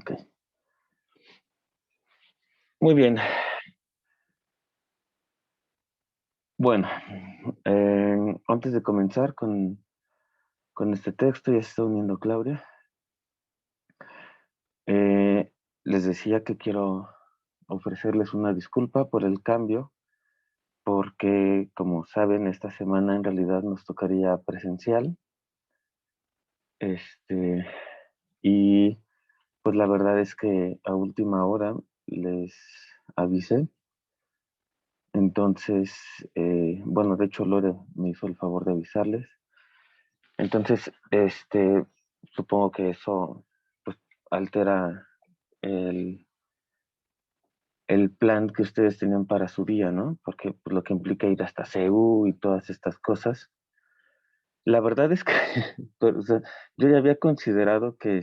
Ok. Muy bien. Bueno, antes de comenzar con este texto, ya se está uniendo Claudia. Eh, Les decía que quiero ofrecerles una disculpa por el cambio, porque como saben, esta semana en realidad nos tocaría presencial. Este, y pues la verdad es que a última hora les avisé. Entonces, bueno, de hecho Lore me hizo el favor de avisarles. Entonces, supongo que eso pues, altera el, el plan que ustedes tenían para su día, ¿no? Porque pues, lo que implica ir hasta CEU y todas estas cosas. La verdad es que pero, o sea, yo ya había considerado que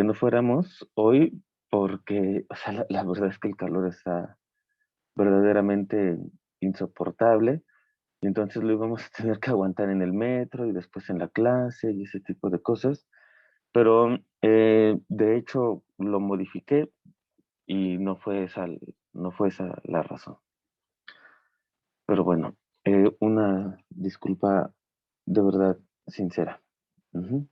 no fuéramos hoy porque, o sea, la verdad es que el calor está verdaderamente insoportable. Y entonces lo íbamos a tener que aguantar en el metro y después en la clase y ese tipo de cosas. Pero de hecho lo modifiqué y no fue esa la razón. Pero bueno, una disculpa de verdad sincera. Ujú.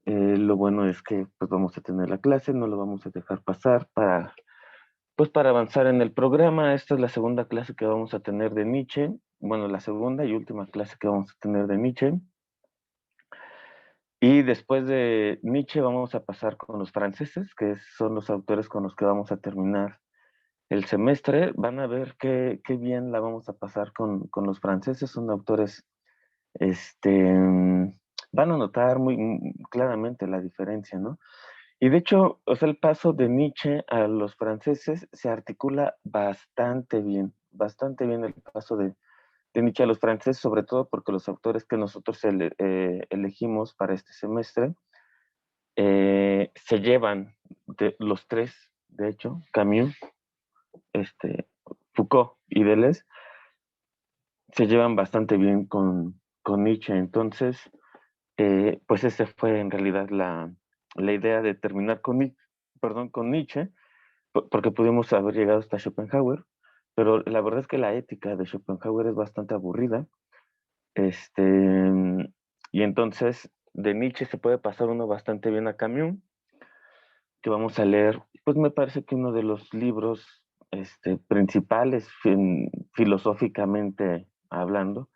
Lo bueno es que pues vamos a tener la clase, no lo vamos a dejar pasar pues para avanzar en el programa. Esta es la segunda clase que vamos a tener de Nietzsche. Bueno, la segunda y última clase que vamos a tener de Nietzsche. Y después de Nietzsche vamos a pasar con los franceses, que son los autores con los que vamos a terminar el semestre. Van a ver qué bien la vamos a pasar con los franceses. Son autores, van a notar muy claramente la diferencia, ¿no? Y de hecho, o sea, el paso de Nietzsche a los franceses se articula bastante bien el paso de Nietzsche a los franceses, sobre todo porque los autores que nosotros elegimos para este semestre se llevan de los tres, de hecho, Camus, Foucault y Deleuze, se llevan bastante bien con Nietzsche. Entonces, pues esa fue en realidad la idea de terminar con Nietzsche, porque pudimos haber llegado hasta Schopenhauer, pero la verdad es que la ética de Schopenhauer es bastante aburrida. Este, y entonces de Nietzsche se puede pasar uno bastante bien a Camus, que vamos a leer, pues me parece que uno de los libros principales filosóficamente hablando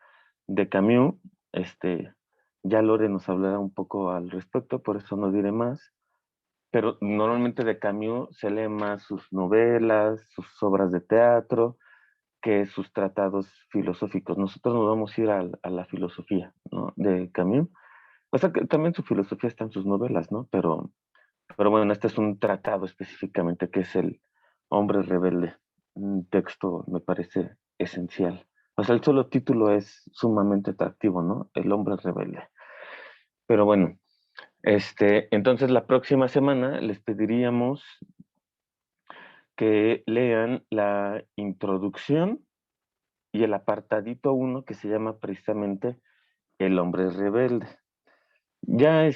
de Camus. este, ya Lore nos hablará un poco al respecto, por eso no diré más, pero normalmente de Camus se lee más sus novelas, sus obras de teatro, que sus tratados filosóficos. Nosotros nos vamos a ir a la filosofía, ¿no? De Camus. O sea, que también su filosofía está en sus novelas, ¿no? Pero bueno, este es un tratado específicamente que es el Hombre Rebelde. Un texto me parece esencial. O sea, el solo título es sumamente atractivo, ¿no? El Hombre Rebelde. Pero bueno, entonces la próxima semana les pediríamos que lean la introducción y el apartadito uno que se llama precisamente El Hombre Rebelde. Ya,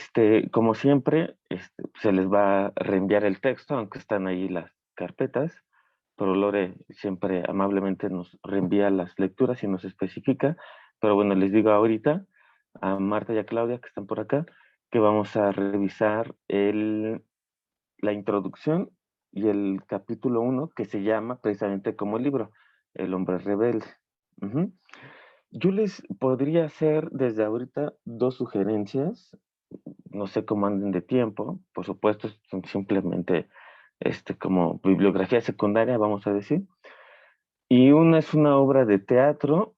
como siempre, se les va a reenviar el texto, aunque están ahí las carpetas, pero Lore siempre amablemente nos reenvía las lecturas y nos especifica. Pero bueno, les digo ahorita a Marta y a Claudia, que están por acá, que vamos a revisar la introducción y el capítulo uno, que se llama precisamente como el libro, El Hombre Rebelde. Ujú. Yo les podría hacer desde ahorita dos sugerencias. No sé cómo anden de tiempo, por supuesto, son simplemente como bibliografía secundaria, vamos a decir. Y una es una obra de teatro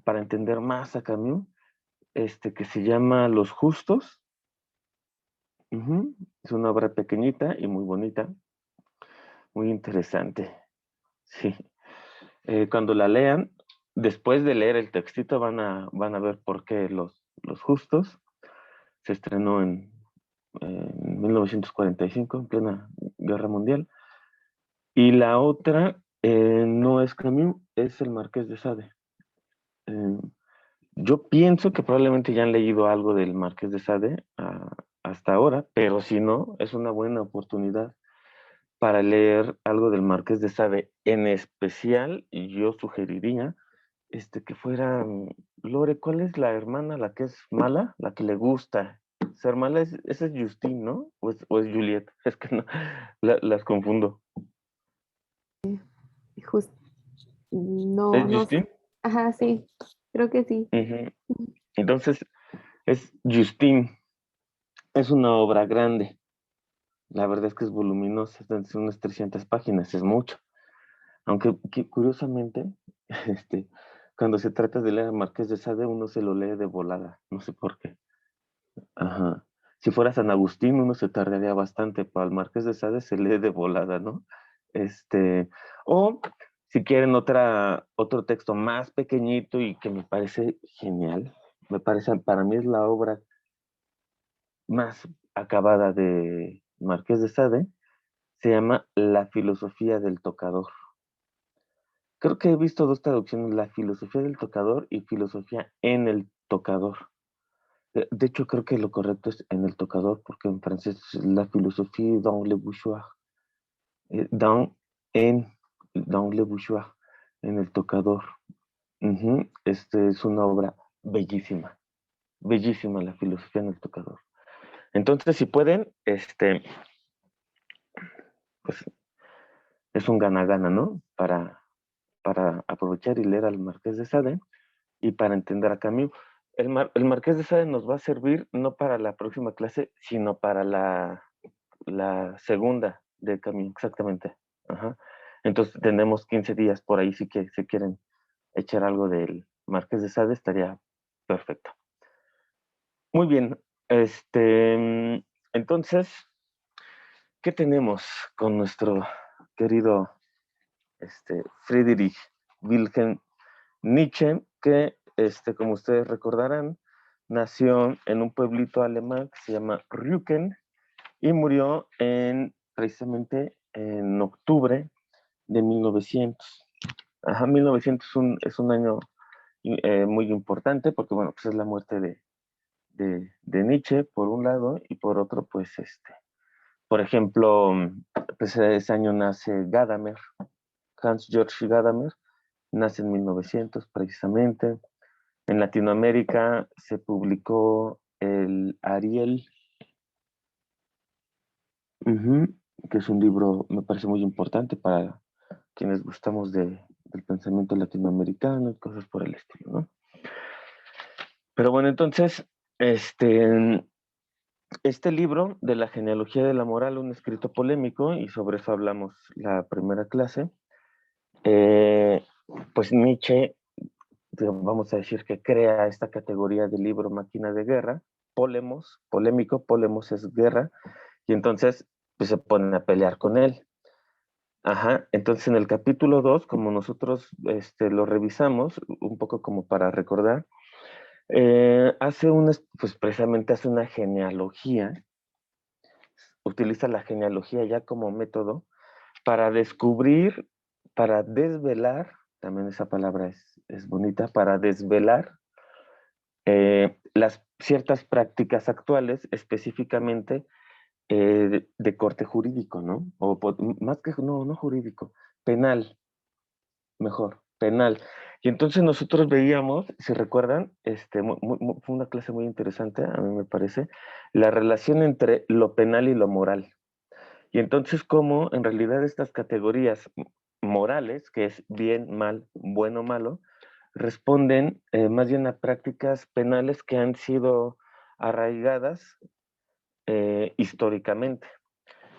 para entender más a Camus, que se llama Los Justos. Ujú. Es una obra pequeñita y muy bonita, muy interesante. Sí. Cuando la lean, después de leer el textito, van a ver por qué Los Justos. Se estrenó en 1945, en plena Guerra Mundial. Y la otra no es Camus, es el Marqués de Sade. Eh, yo pienso que probablemente ya han leído algo del Marqués de Sade. hasta ahora, pero si no, es una buena oportunidad para leer algo del Marqués de Sade. En especial, yo sugeriría que fuera, Lore, ¿cuál es la hermana, la que es mala, la que le gusta ser mala? Esa es Justine, ¿no? ¿O es Juliet? Es que no, las confundo. Just, no, ¿Es no, Justine? ajá, sí, creo que sí. Ujú. Entonces, es Justine. Es una obra grande. La verdad es que es voluminosa, es unas 300 páginas, es mucho. Aunque curiosamente, este, cuando se trata de leer a Marqués de Sade, uno se lo lee de volada, no sé por qué. Ajá. Si fuera San Agustín, uno se tardaría bastante, pero al Marqués de Sade se lee de volada, ¿no? Este, o si quieren otro texto más pequeñito y que me parece genial, para mí es la obra más acabada de Marqués de Sade, se llama La filosofía del tocador. Creo que he visto dos traducciones, La filosofía del tocador y Filosofía en el tocador. De hecho, creo que lo correcto es en el tocador, porque en francés es La philosophie dans le bouchoir. Dans, dans le bouchoir, en el tocador. Ujú. Es una obra bellísima, bellísima la filosofía en el tocador. Entonces, si pueden, pues es un gana-gana, ¿no? Para aprovechar y leer al Marqués de Sade y para entender a Camus. El Marqués de Sade nos va a servir no para la próxima clase, sino para la segunda de Camus, exactamente. Ajá. Entonces tenemos 15 días por ahí si quieren echar algo del Marqués de Sade, estaría perfecto. Muy bien. Entonces, ¿qué tenemos con nuestro querido Friedrich Wilhelm Nietzsche, que, como ustedes recordarán, nació en un pueblito alemán que se llama Rücken y murió precisamente en octubre de 1900. Ajá, 1900 es un año muy importante porque, bueno, pues es la muerte de Nietzsche, por un lado, y por otro, pues, por ejemplo, pues ese año nace Gadamer, Hans-Georg Gadamer, nace en 1900 precisamente. En Latinoamérica se publicó el Ariel, uh-huh, que es un libro, me parece muy importante para quienes gustamos del pensamiento latinoamericano y cosas por el estilo, ¿no? Pero bueno, entonces, este libro de la genealogía de la moral, un escrito polémico, y sobre eso hablamos la primera clase, eh, pues Nietzsche, vamos a decir que crea esta categoría de libro máquina de guerra, polemos es guerra, y entonces pues, se ponen a pelear con él. Ajá, entonces en el capítulo 2 como nosotros lo revisamos, un poco como para recordar, pues precisamente hace una genealogía, utiliza la genealogía ya como método para descubrir, para desvelar, también esa palabra es bonita, para desvelar las ciertas prácticas actuales, específicamente de corte jurídico, ¿no? Más que, no jurídico, penal, mejor, penal. Y entonces nosotros veíamos, si recuerdan, fue una clase muy interesante, a mí me parece, la relación entre lo penal y lo moral. Y entonces cómo en realidad estas categorías morales, que es bien, mal, bueno, malo, responden más bien a prácticas penales que han sido arraigadas históricamente.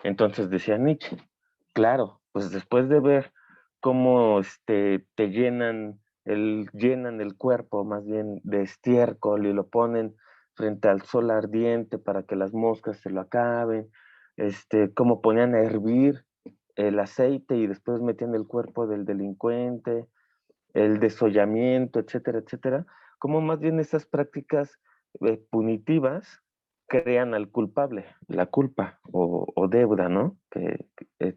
Entonces decía Nietzsche, claro, pues después de ver cómo llenan el cuerpo más bien de estiércol y lo ponen frente al sol ardiente para que las moscas se lo acaben, cómo ponían a hervir el aceite y después metían el cuerpo del delincuente, el desollamiento, etcétera, etcétera, como más bien esas prácticas punitivas crean al culpable, la culpa o deuda, ¿no?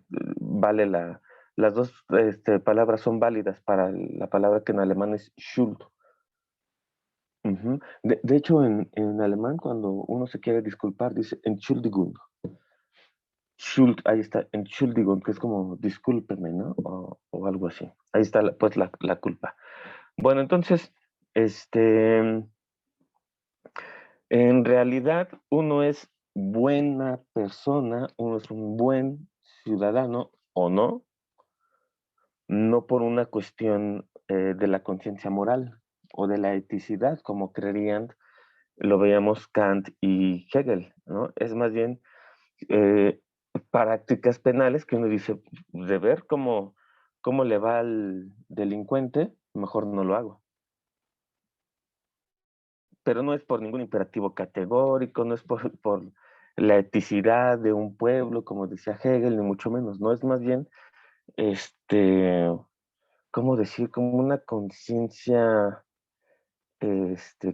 Vale las dos palabras son válidas para la palabra que en alemán es Schuld. De hecho, en alemán, cuando uno se quiere disculpar, dice Entschuldigung. Ahí está, Entschuldigung, que es como discúlpeme, ¿no? O algo así. Ahí está, pues, la culpa. Bueno, entonces, este, en realidad, uno es buena persona, uno es un buen ciudadano o no, no por una cuestión de la conciencia moral o de la eticidad, como creerían, lo veíamos Kant y Hegel, ¿no? Es más bien eh, prácticas penales que uno dice, de ver cómo le va al delincuente, mejor no lo hago. Pero no es por ningún imperativo categórico, no es por la eticidad de un pueblo, como decía Hegel, ni mucho menos, no es más bien, este, ¿cómo decir? Como una conciencia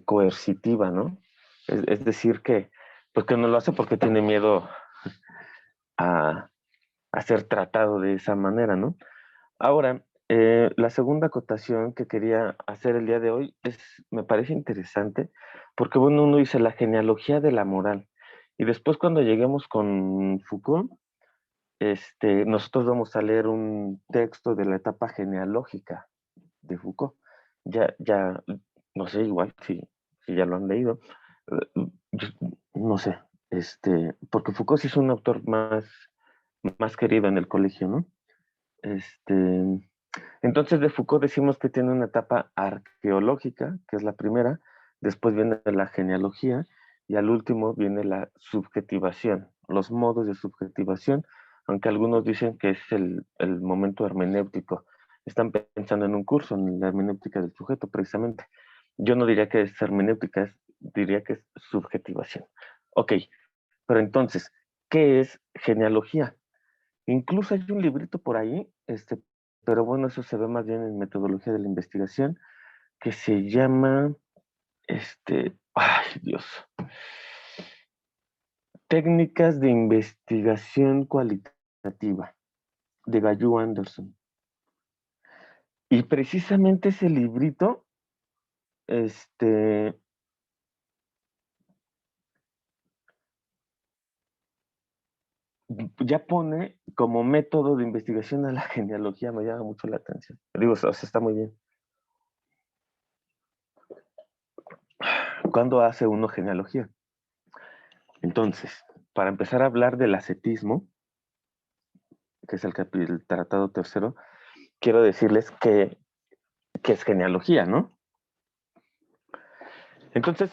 coercitiva, ¿no? Es decir, pues que no lo hace porque tiene miedo a, a ser tratado de esa manera, ¿no? Ahora, la segunda acotación que quería hacer el día de hoy me parece interesante, porque bueno, uno dice la genealogía de la moral, y después cuando lleguemos con Foucault, nosotros vamos a leer un texto de la etapa genealógica de Foucault. Ya, no sé, igual si ya lo han leído, no sé, porque Foucault sí es un autor más querido en el colegio, ¿no? Este, entonces de Foucault decimos que tiene una etapa arqueológica, que es la primera, después viene la genealogía y al último viene la subjetivación, los modos de subjetivación, aunque algunos dicen que es el momento hermenéutico. Están pensando en un curso, en la hermenéutica del sujeto, precisamente. Yo no diría que es hermenéutica, diría que es subjetivación. Ok, pero entonces, ¿qué es genealogía? Incluso hay un librito por ahí, pero bueno, eso se ve más bien en metodología de la investigación, que se llama, ay Dios, Técnicas de Investigación Cualitativa, de Gayu Anderson. Y precisamente ese librito, este, ya pone como método de investigación a la genealogía, me llama mucho la atención. Digo, o sea, está muy bien. ¿Cuándo hace uno genealogía? Entonces, para empezar a hablar del ascetismo, que es el tratado tercero, quiero decirles que es genealogía, ¿no? Entonces,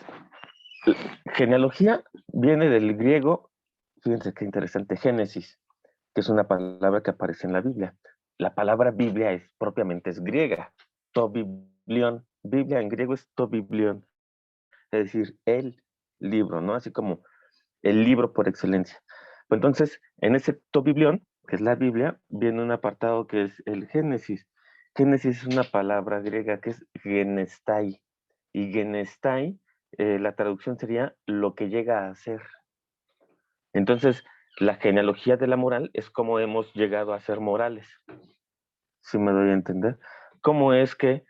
genealogía viene del griego, fíjense qué interesante, Génesis, que es una palabra que aparece en la Biblia. La palabra Biblia propiamente es griega, tobiblion. Biblia en griego es tobiblion, es decir, el libro, ¿no? Así como el libro por excelencia. Entonces, en ese tobiblion, que es la Biblia, viene un apartado que es el Génesis. Génesis es una palabra griega que es genestai. Y genestai, la traducción sería lo que llega a ser. Entonces, la genealogía de la moral es cómo hemos llegado a ser morales. Si me doy a entender. ¿Cómo es que,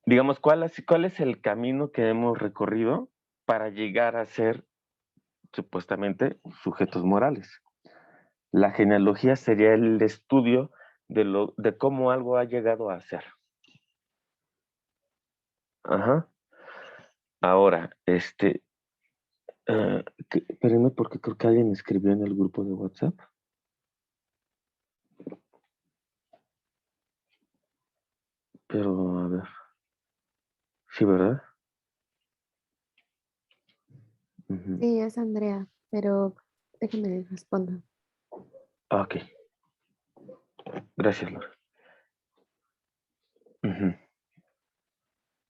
digamos, cuál es el camino que hemos recorrido para llegar a ser supuestamente sujetos morales? La genealogía sería el estudio de cómo algo ha llegado a ser. Ajá. Ahora, espérenme porque creo que alguien escribió en el grupo de WhatsApp. Pero, a ver. Sí, ¿verdad? Ujú. Sí, es Andrea, pero déjame responder. Ok, gracias, Laura. Ujú.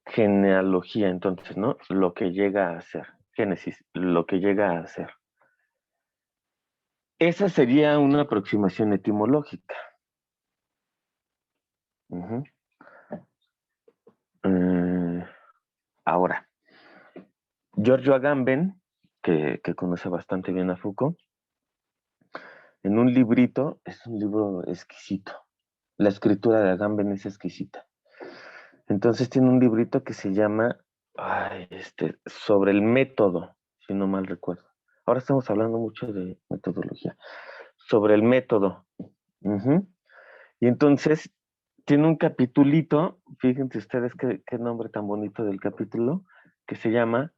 Genealogía, entonces, ¿no? Lo que llega a ser. Génesis, lo que llega a ser. Esa sería una aproximación etimológica. Ujú. Eh, ahora, Giorgio Agamben, que conoce bastante bien a Foucault, en un librito, es un libro exquisito. La escritura de Agamben es exquisita. Entonces tiene un librito que se llama sobre el método, si no mal recuerdo. Ahora estamos hablando mucho de metodología. Sobre el método. Ujú. Y entonces tiene un capitulito, fíjense ustedes qué nombre tan bonito del capítulo, que se llama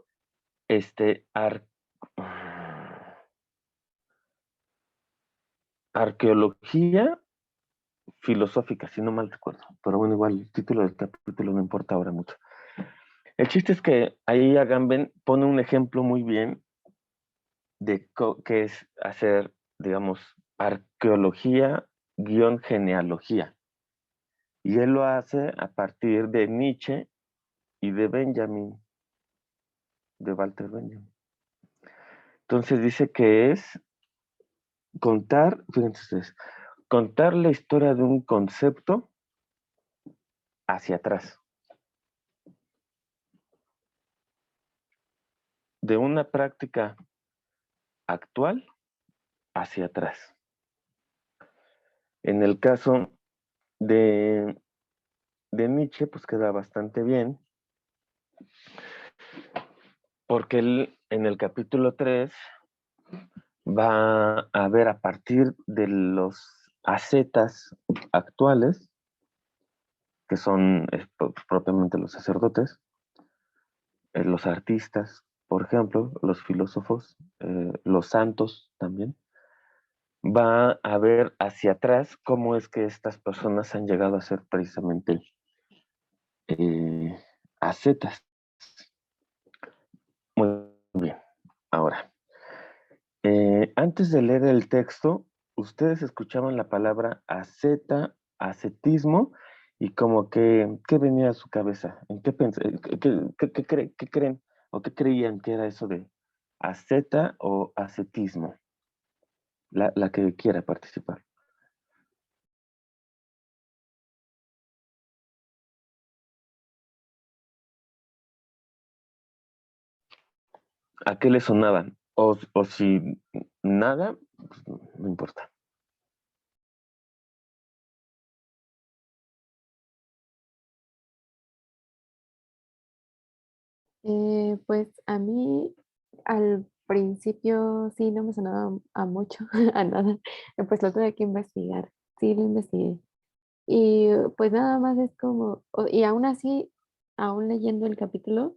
Arqueología filosófica, si no mal recuerdo. Pero bueno, igual el título del capítulo no importa ahora mucho. El chiste es que ahí Agamben pone un ejemplo muy bien de qué es hacer, digamos, arqueología guión genealogía. Y él lo hace a partir de Nietzsche y de Benjamin, de Walter Benjamin. Entonces dice que es contar, fíjense ustedes, contar la historia de un concepto hacia atrás, de una práctica actual hacia atrás. En el caso de, de Nietzsche, pues queda bastante bien, porque él en el capítulo 3 va a ver a partir de los ascetas actuales, que son propiamente los sacerdotes, los artistas, por ejemplo, los filósofos, los santos también, va a ver hacia atrás cómo es que estas personas han llegado a ser precisamente ascetas. Muy bien. Ahora, antes de leer el texto, ustedes escuchaban la palabra asceta, ascetismo, y como que, ¿qué venía a su cabeza? ¿En qué creen o qué creían que era eso de asceta o ascetismo? La que quiera participar. ¿A qué le sonaban? O si nada, pues no importa. Pues a mí al principio sí no me sonaba a mucho, a nada. Pues lo tuve que investigar. Sí, lo investigué. Y pues nada más es como, y aún así, aún leyendo el capítulo,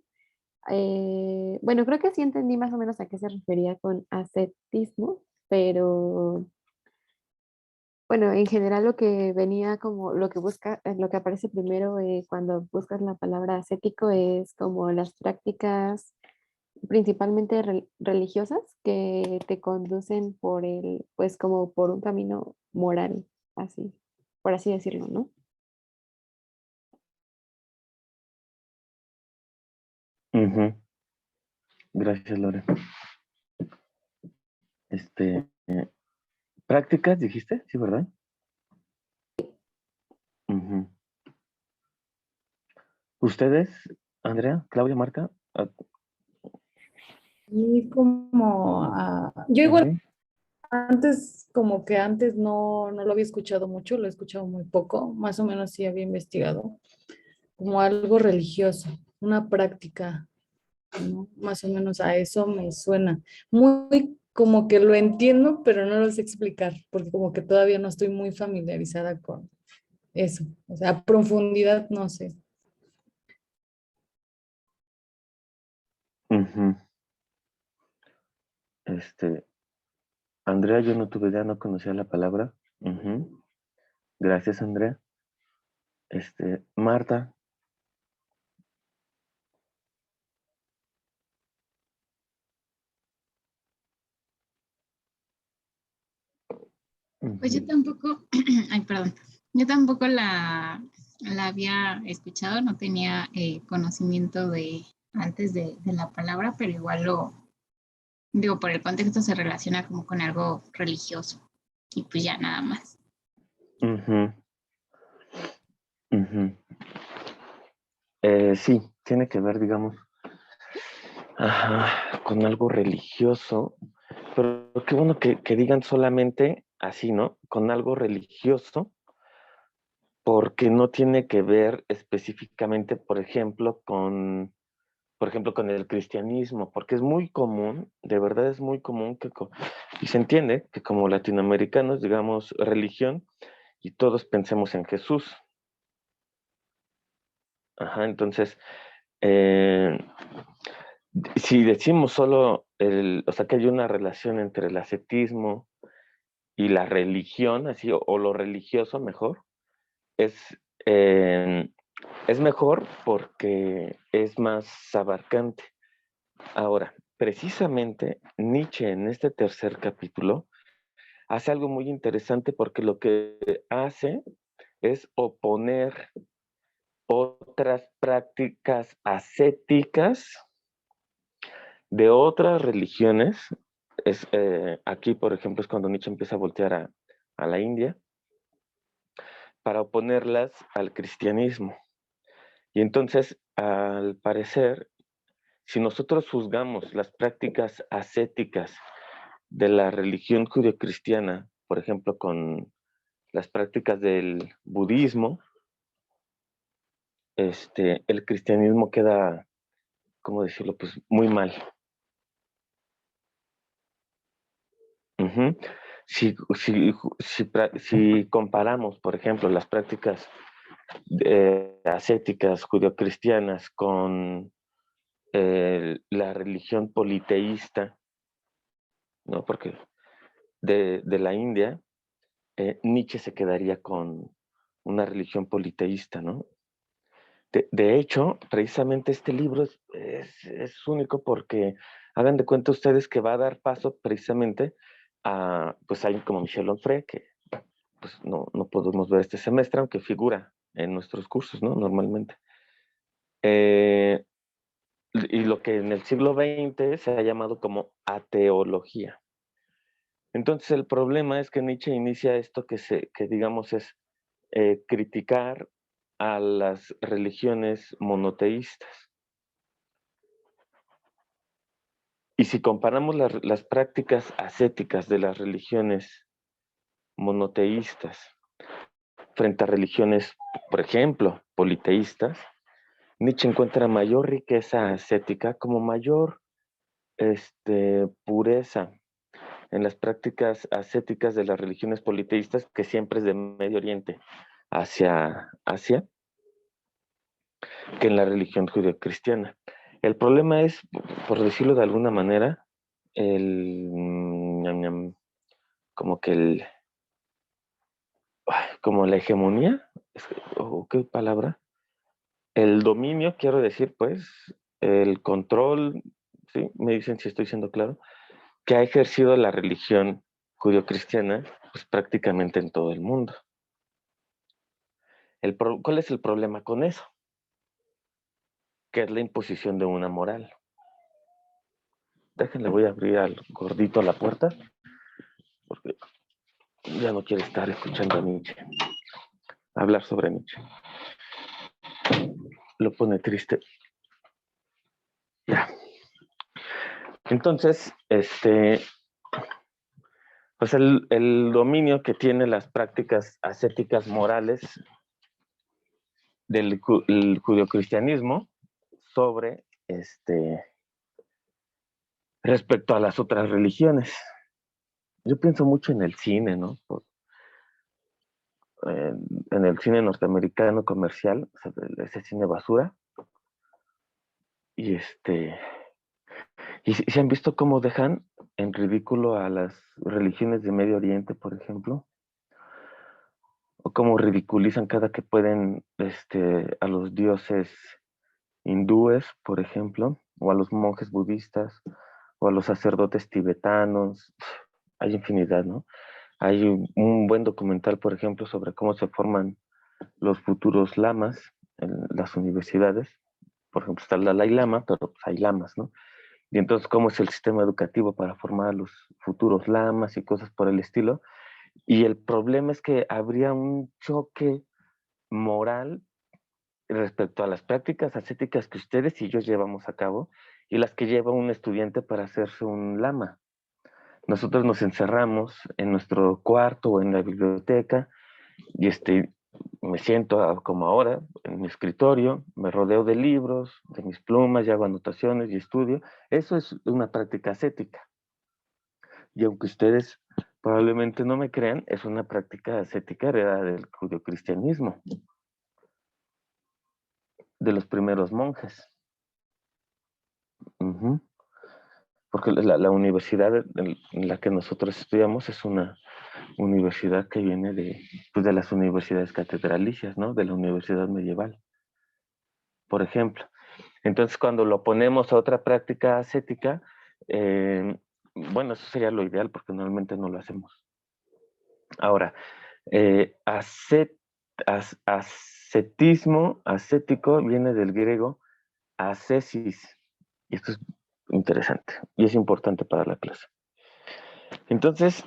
bueno, creo que sí entendí más o menos a qué se refería con ascetismo, pero bueno, en general lo que venía como lo que busca, lo que aparece primero cuando buscas la palabra ascético es como las prácticas principalmente religiosas que te conducen por pues como por un camino moral, así, por así decirlo, ¿no? Ujú. Gracias, Lore. ¿Prácticas dijiste? Sí, ¿verdad? Ujú. ¿Ustedes, Andrea, Claudia, Marta? Y como, yo igual Ujú. antes, como que antes no lo había escuchado mucho, lo he escuchado muy poco, más o menos sí había investigado, como algo religioso, una práctica, ¿no? Más o menos a eso me suena. Muy como que lo entiendo, pero no lo sé explicar, porque como que todavía no estoy muy familiarizada con eso. O sea, a profundidad no sé. Ujú. Este, Andrea, yo no tuve idea, no conocía la palabra. Ujú. Gracias, Andrea. Marta. Pues yo Ujú. tampoco, ay, perdón, yo tampoco la había escuchado, no tenía conocimiento de antes de la palabra, pero igual digo, por el contexto se relaciona como con algo religioso y pues ya nada más. Ujú. Ujú. Sí, tiene que ver, digamos, con algo religioso, pero qué bueno que digan solamente así, ¿no? Con algo religioso, porque no tiene que ver específicamente, por ejemplo, con por ejemplo, con el cristianismo, porque es muy común, de verdad es muy común y se entiende que como latinoamericanos, digamos, religión, y todos pensemos en Jesús. Ajá, entonces, eh, si decimos solo, o sea, que hay una relación entre el ascetismo y la religión, así, o lo religioso mejor, es, eh, es mejor porque es más abarcante. Ahora, precisamente Nietzsche en este tercer capítulo hace algo muy interesante porque lo que hace es oponer otras prácticas ascéticas de otras religiones. Aquí, por ejemplo, es cuando Nietzsche empieza a voltear a la India para oponerlas al cristianismo. Y entonces, al parecer, si nosotros juzgamos las prácticas ascéticas de la religión judeocristiana, por ejemplo, con las prácticas del budismo, el cristianismo queda, ¿cómo decirlo? Pues muy mal. Ujú. Si comparamos, por ejemplo, las prácticas ascéticas judeocristianas con la religión politeísta, ¿no? Porque de la India, Nietzsche se quedaría con una religión politeísta, ¿no? De hecho, precisamente este libro es único porque hagan de cuenta ustedes que va a dar paso precisamente a, pues alguien como Michel Onfray, que pues no podemos ver este semestre, aunque figura en nuestros cursos, ¿no? Normalmente. Eh, y lo que en el siglo XX se ha llamado como ateología. Entonces el problema es que Nietzsche inicia esto que digamos es criticar a las religiones monoteístas. Y si comparamos las prácticas ascéticas de las religiones monoteístas frente a religiones, por ejemplo, politeístas, Nietzsche encuentra mayor riqueza ascética como mayor pureza en las prácticas ascéticas de las religiones politeístas, que siempre es de Medio Oriente hacia Asia, que en la religión judeocristiana. El problema es, por decirlo de alguna manera, como que como la hegemonía, o qué palabra, el dominio, quiero decir, pues, el control, ¿sí? Me dicen si estoy siendo claro, que ha ejercido la religión judeocristiana, pues prácticamente en todo el mundo. ¿Cuál es el problema con eso? Que es la imposición de una moral. Déjenle, voy a abrir al gordito la puerta, porque ya no quiere estar escuchando a Nietzsche, hablar sobre Nietzsche. Lo pone triste. Ya. Entonces, pues el dominio que tiene las prácticas ascéticas morales del judeocristianismo sobre respecto a las otras religiones. Yo pienso mucho en el cine, ¿no? En el cine norteamericano comercial, o sea, ese cine basura. Y y se han visto cómo dejan en ridículo a las religiones de Medio Oriente, por ejemplo, o cómo ridiculizan cada que pueden a los dioses hindúes, por ejemplo, o a los monjes budistas, o a los sacerdotes tibetanos. Hay infinidad, ¿no? Hay un buen documental, por ejemplo, sobre cómo se forman los futuros lamas en las universidades. Por ejemplo, está el Dalai Lama, pero pues hay lamas, ¿no? Y entonces, ¿cómo es el sistema educativo para formar a los futuros lamas y cosas por el estilo? Y el problema es que habría un choque moral respecto a las prácticas ascéticas que ustedes y yo llevamos a cabo y las que lleva un estudiante para hacerse un lama. Nosotros nos encerramos en nuestro cuarto o en la biblioteca y me siento como ahora en mi escritorio, me rodeo de libros, de mis plumas, y hago anotaciones y estudio. Eso es una práctica ascética. Y aunque ustedes probablemente no me crean, es una práctica ascética heredada del judeocristianismo, de los primeros monjes. Ujú. Porque la universidad en la que nosotros estudiamos es una universidad que viene pues de las universidades catedralicias, ¿no? De la universidad medieval, por ejemplo. Entonces, cuando lo ponemos a otra práctica ascética, bueno, eso sería lo ideal porque normalmente no lo hacemos. Ahora, ascetismo, ascético, viene del griego ascesis. Y esto es interesante y es importante para la clase. Entonces,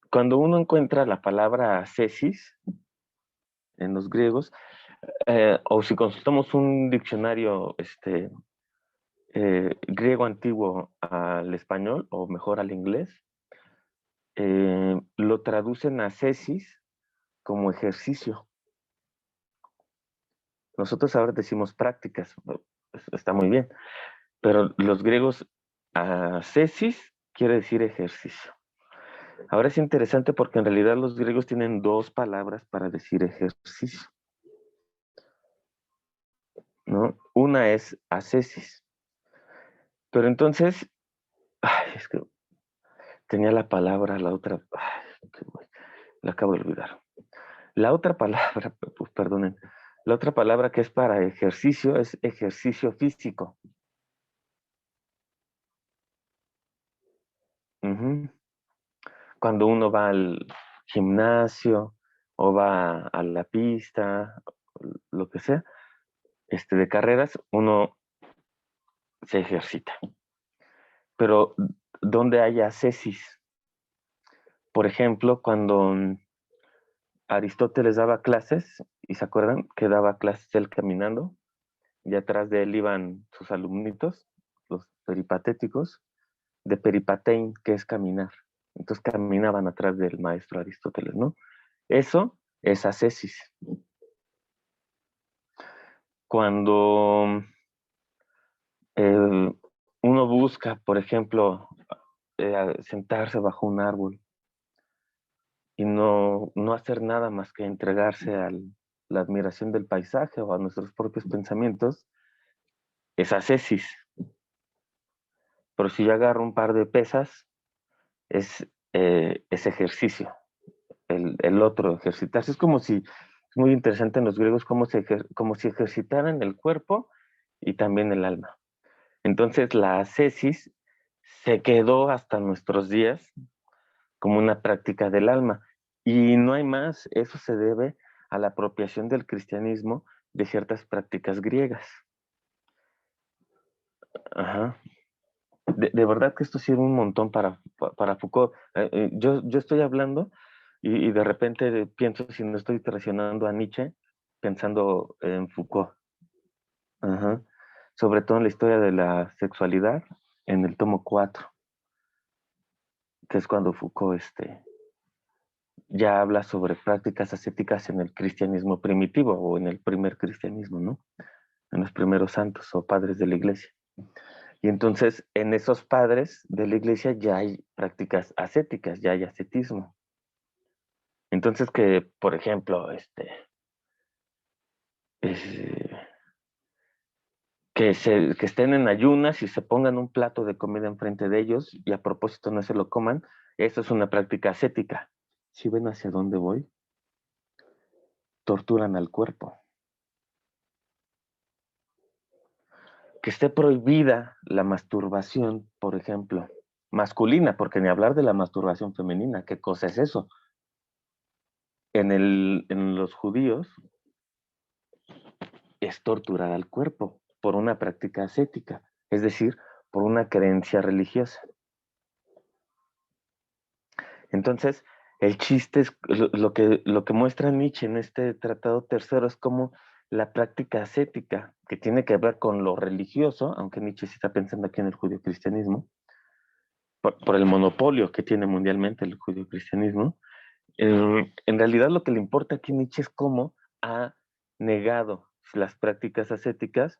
cuando uno encuentra la palabra ascesis en los griegos, o si consultamos un diccionario griego antiguo al español, o mejor al inglés, lo traducen a ascesis como ejercicio. Nosotros ahora decimos prácticas, está muy bien, pero los griegos, ascesis quiere decir ejercicio. Ahora es interesante porque en realidad los griegos tienen dos palabras para decir ejercicio, ¿no? Una es ascesis, pero entonces, es que tenía la palabra, la otra, la acabo de olvidar. La otra palabra, pues perdonen, la otra palabra que es para ejercicio es ejercicio físico. Ujú. Cuando uno va al gimnasio o va a la pista, lo que sea, de carreras, uno se ejercita. Pero, ¿dónde hay ascesis? Por ejemplo, cuando Aristóteles daba clases, y se acuerdan que daba clases él caminando, y atrás de él iban sus alumnitos, los peripatéticos, de peripatein, que es caminar. Entonces caminaban atrás del maestro Aristóteles, ¿no? Eso es ascesis. Cuando uno busca, por ejemplo, sentarse bajo un árbol y no hacer nada más que entregarse a la admiración del paisaje o a nuestros propios pensamientos, es ascesis. Pero si yo agarro un par de pesas, es ejercicio. El otro, ejercitarse. Es como si, es muy interesante en los griegos, como si ejercitaran el cuerpo y también el alma. Entonces la ascesis se quedó hasta nuestros días como una práctica del alma. Y no hay más, eso se debe a la apropiación del cristianismo de ciertas prácticas griegas. Ajá. De verdad que esto sirve un montón para Foucault. Yo estoy hablando y de repente pienso si no estoy traicionando a Nietzsche pensando en Foucault. Ajá. Sobre todo en la historia de la sexualidad, en el tomo 4, que es cuando Foucault ya habla sobre prácticas ascéticas en el cristianismo primitivo o en el primer cristianismo, ¿no? En los primeros santos o padres de la iglesia. Y entonces en esos padres de la iglesia ya hay prácticas ascéticas, ya hay ascetismo. Entonces que, por ejemplo, que estén en ayunas y se pongan un plato de comida enfrente de ellos y a propósito no se lo coman, eso es una práctica ascética. ¿Sí ven hacia dónde voy? Torturan al cuerpo. Que esté prohibida la masturbación, por ejemplo, masculina, porque ni hablar de la masturbación femenina, ¿qué cosa es eso? En los judíos es torturar al cuerpo por una práctica ascética, es decir, por una creencia religiosa. Entonces, el chiste es lo que muestra Nietzsche en este tratado tercero es como la práctica ascética, que tiene que ver con lo religioso, aunque Nietzsche sí está pensando aquí en el judeocristianismo, por el monopolio que tiene mundialmente el judeocristianismo, En realidad lo que le importa aquí a Nietzsche es cómo ha negado las prácticas ascéticas,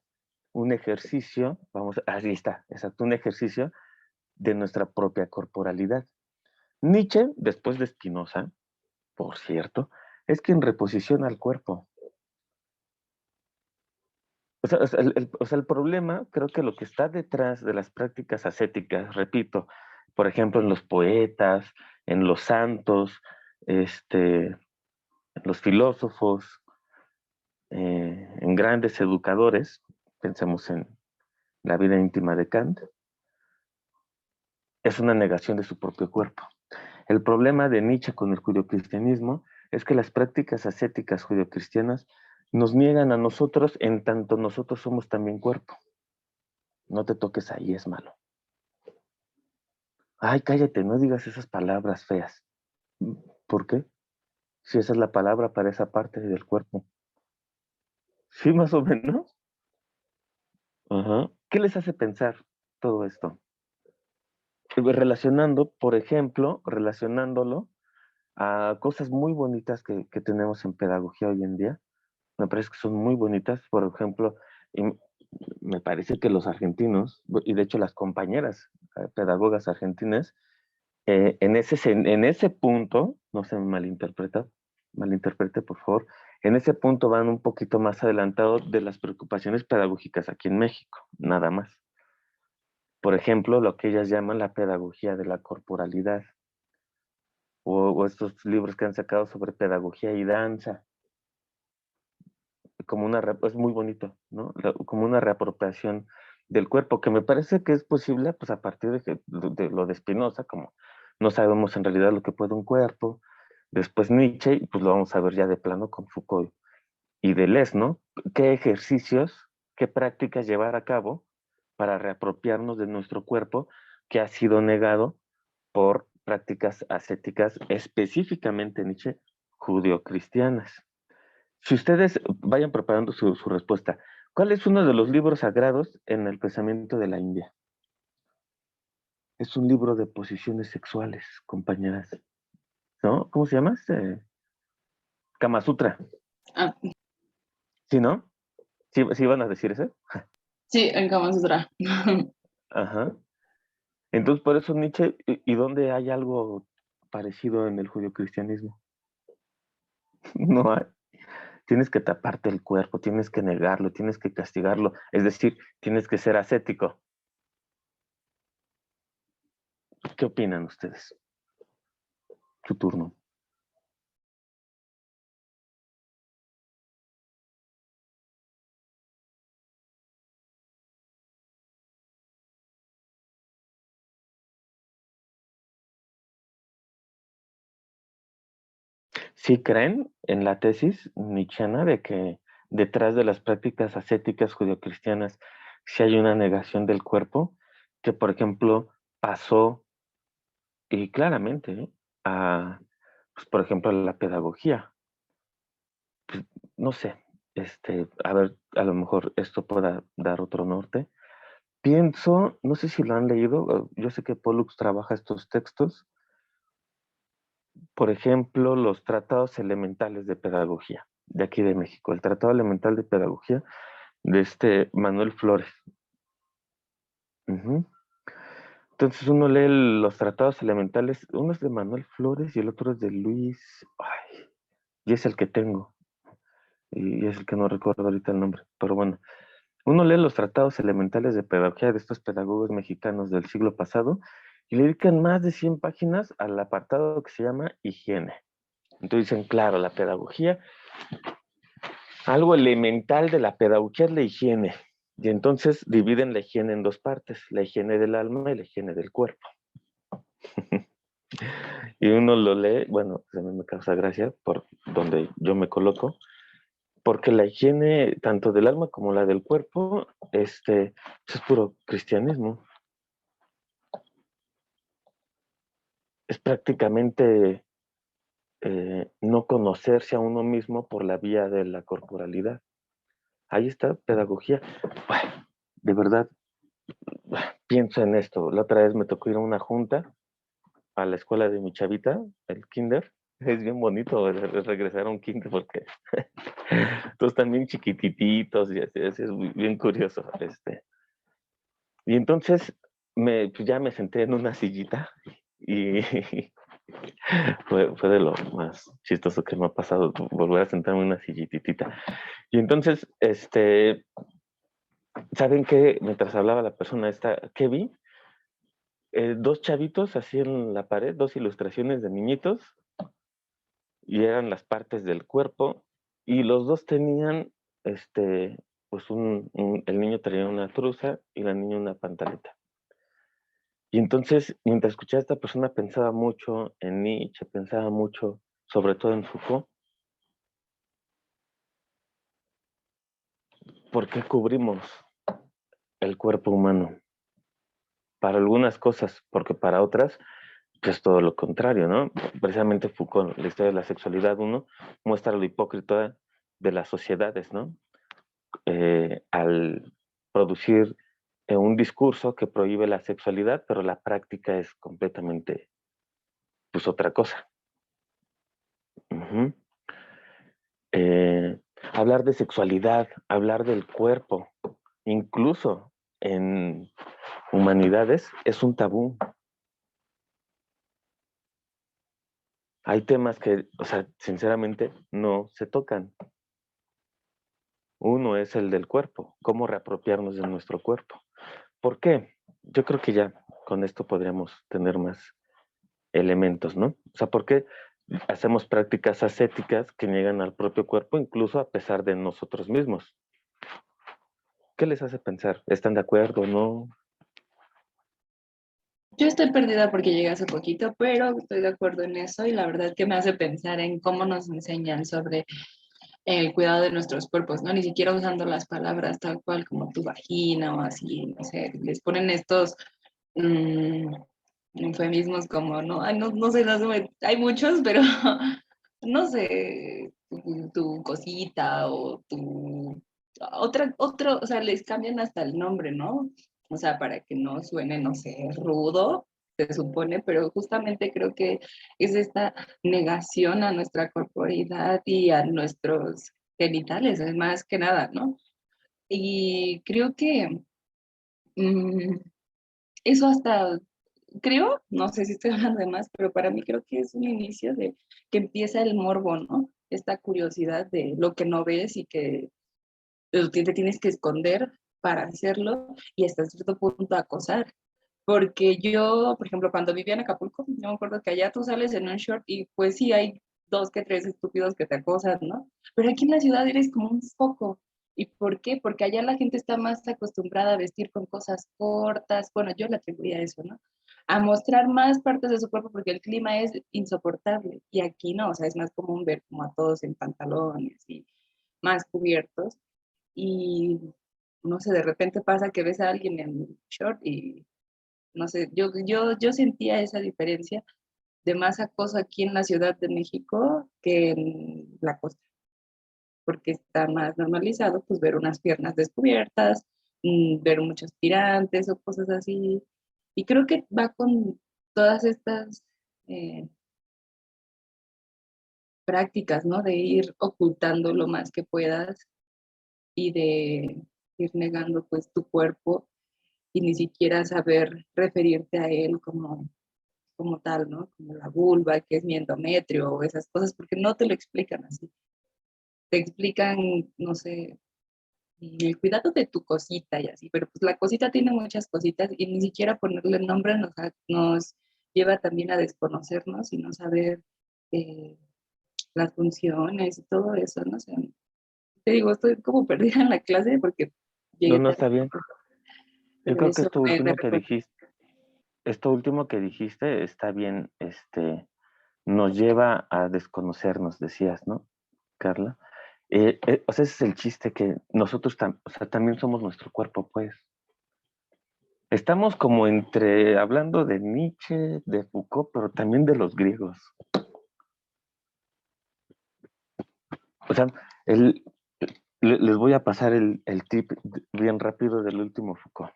un ejercicio, ahí está, exacto, un ejercicio de nuestra propia corporalidad. Nietzsche, después de Spinoza, por cierto, es quien reposiciona el cuerpo. El problema, creo que lo que está detrás de las prácticas ascéticas, repito, por ejemplo, en los poetas, en los santos, en los filósofos, en grandes educadores, pensemos en la vida íntima de Kant, es una negación de su propio cuerpo. El problema de Nietzsche con el judeocristianismo es que las prácticas ascéticas judeocristianas nos niegan a nosotros en tanto nosotros somos también cuerpo. No te toques ahí, es malo. Ay, cállate, no digas esas palabras feas. ¿Por qué? Si esa es la palabra para esa parte del cuerpo. Sí, más o menos. Ajá. ¿Qué les hace pensar todo esto? Relacionando, por ejemplo, relacionándolo a cosas muy bonitas que tenemos en pedagogía hoy en día. Me parece que son muy bonitas. Por ejemplo, y me parece que los argentinos, y de hecho las compañeras pedagogas argentinas, en ese punto, no se me malinterprete por favor, en ese punto van un poquito más adelantados de las preocupaciones pedagógicas aquí en México, nada más. Por ejemplo, lo que ellas llaman la pedagogía de la corporalidad, o estos libros que han sacado sobre pedagogía y danza, es muy bonito, ¿no? Como una reapropiación del cuerpo, que me parece que es posible pues a partir de lo de Spinoza, como no sabemos en realidad lo que puede un cuerpo, después Nietzsche, y pues lo vamos a ver ya de plano con Foucault y Deleuze, ¿no? ¿Qué ejercicios, qué prácticas llevar a cabo para reapropiarnos de nuestro cuerpo que ha sido negado por prácticas ascéticas, específicamente Nietzsche, judeocristianas? Si ustedes vayan preparando su respuesta, ¿cuál es uno de los libros sagrados en el pensamiento de la India? Es un libro de posiciones sexuales, compañeras. ¿No? ¿Cómo se llama? Kama Sutra. Ah, ¿Sí, no? ¿Sí van a decir ese? sí, el Kama Sutra. Ajá. Entonces, por eso Nietzsche, ¿y dónde hay algo parecido en el judeocristianismo? No hay. Tienes que taparte el cuerpo, tienes que negarlo, tienes que castigarlo. Es decir, tienes que ser ascético. ¿Qué opinan ustedes? Su turno. ¿Sí creen en la tesis nietzscheana de que detrás de las prácticas ascéticas judeocristianas sí hay una negación del cuerpo? Que, por ejemplo, pasó, y claramente, pues, por ejemplo, a la pedagogía. Pues, no sé, a ver, a lo mejor esto pueda dar otro norte. Pienso, no sé si lo han leído, yo sé que Pollux trabaja estos textos, por ejemplo, los tratados elementales de pedagogía de aquí de México, el Tratado Elemental de Pedagogía de Manuel Flores. Ujú. Entonces uno lee los tratados elementales, uno es de Manuel Flores y el otro es de Luis, ay, y es el que tengo, y es el que no recuerdo ahorita el nombre, pero bueno, uno lee los tratados elementales de pedagogía de estos pedagogos mexicanos del siglo pasado y le dedican más de 100 páginas al apartado que se llama higiene. Entonces dicen, claro, la pedagogía, algo elemental de la pedagogía es la higiene. Y entonces dividen la higiene en dos partes, la higiene del alma y la higiene del cuerpo. Y uno lo lee, bueno, a mí me causa gracia por donde yo me coloco, porque la higiene tanto del alma como la del cuerpo, es puro cristianismo. Es prácticamente no conocerse a uno mismo por la vía de la corporalidad. Ahí está pedagogía. Bueno, de verdad, pienso en esto. La otra vez me tocó ir a una junta a la escuela de mi chavita, el kinder, Es bien bonito regresar a un kinder porque todos están bien chiquitititos y así, es bien curioso. Y entonces pues ya me senté en una sillita y fue de lo más chistoso que me ha pasado, volver a sentarme en una sillitita. Y entonces, ¿saben qué? Mientras hablaba la persona esta, ¿qué vi? Dos chavitos así en la pared, dos ilustraciones de niñitos, y eran las partes del cuerpo, y los dos tenían, pues el niño traía una truza y la niña una pantaleta. Y entonces, mientras escuchaba a esta persona, pensaba mucho en Nietzsche, pensaba mucho, sobre todo en Foucault. ¿Por qué cubrimos el cuerpo humano? Para algunas cosas, porque para otras, pues todo lo contrario, ¿no? Precisamente Foucault, la historia de la sexualidad 1, muestra lo hipócrita de las sociedades, ¿no? Al producir un discurso que prohíbe la sexualidad, pero la práctica es completamente, pues, otra cosa. Uh-huh. Hablar de sexualidad, hablar del cuerpo, incluso en humanidades, es un tabú. Hay temas que, o sea, sinceramente, no se tocan. Uno es el del cuerpo, cómo reapropiarnos de nuestro cuerpo. ¿Por qué? Yo creo que ya con esto podríamos tener más elementos, ¿no? O sea, ¿por qué hacemos prácticas ascéticas que niegan al propio cuerpo, incluso a pesar de nosotros mismos? ¿Qué les hace pensar? ¿Están de acuerdo o no? Yo estoy perdida porque llegué hace poquito, pero estoy de acuerdo en eso y la verdad que me hace pensar en cómo nos enseñan sobre el cuidado de nuestros cuerpos, ¿no? Ni siquiera usando las palabras tal cual como tu vagina o así, no sé, les ponen estos eufemismos como, no, ay, no sé, hay muchos, pero no sé, tu cosita o tu otro, o sea, les cambian hasta el nombre, ¿no? O sea, para que no suene, no sé, rudo, se supone, pero justamente creo que es esta negación a nuestra corporidad y a nuestros genitales, es más que nada, ¿no? Y creo que mm, eso hasta, creo, no sé si estoy hablando de más, pero para mí creo que es un inicio de que empieza el morbo, ¿no? Esta curiosidad de lo que no ves y que te tienes que esconder para hacerlo y hasta cierto punto acosar. Porque yo, por ejemplo, cuando vivía en Acapulco, yo me acuerdo que allá tú sales en un short y pues sí hay dos que tres estúpidos que te acosan, ¿no? Pero aquí en la ciudad eres como un foco. ¿Y por qué? Porque allá la gente está más acostumbrada a vestir con cosas cortas. Bueno, yo le atribuía a eso, ¿no? A mostrar más partes de su cuerpo porque el clima es insoportable. Y aquí no, o sea, es más común ver como a todos en pantalones y más cubiertos. Y no sé, de repente pasa que ves a alguien en short y no sé, yo sentía esa diferencia de más acoso aquí en la Ciudad de México que en la costa, porque está más normalizado pues ver unas piernas descubiertas, ver muchos tirantes o cosas así. Y creo que va con todas estas eh, prácticas, ¿no? De ir ocultando lo más que puedas y de ir negando pues tu cuerpo y ni siquiera saber referirte a él como tal, ¿no? Como la vulva, que es mi endometrio, o esas cosas, porque no te lo explican así. Te explican, no sé, el cuidado de tu cosita y así, pero pues la cosita tiene muchas cositas y ni siquiera ponerle nombre nos lleva también a desconocernos y no saber eh, las funciones y todo eso, ¿no? O sea, te digo, estoy como perdida en la clase porque No, llegué no tarde, está bien. Yo pero creo que eso me recuerda. esto último que dijiste está bien, nos lleva a desconocernos, decías, ¿no, Carla? O sea, ese es el chiste que nosotros o sea, también somos nuestro cuerpo, pues. Estamos como entre, hablando de Nietzsche, de Foucault, pero también de los griegos. O sea, el, les voy a pasar el tip bien rápido del último Foucault.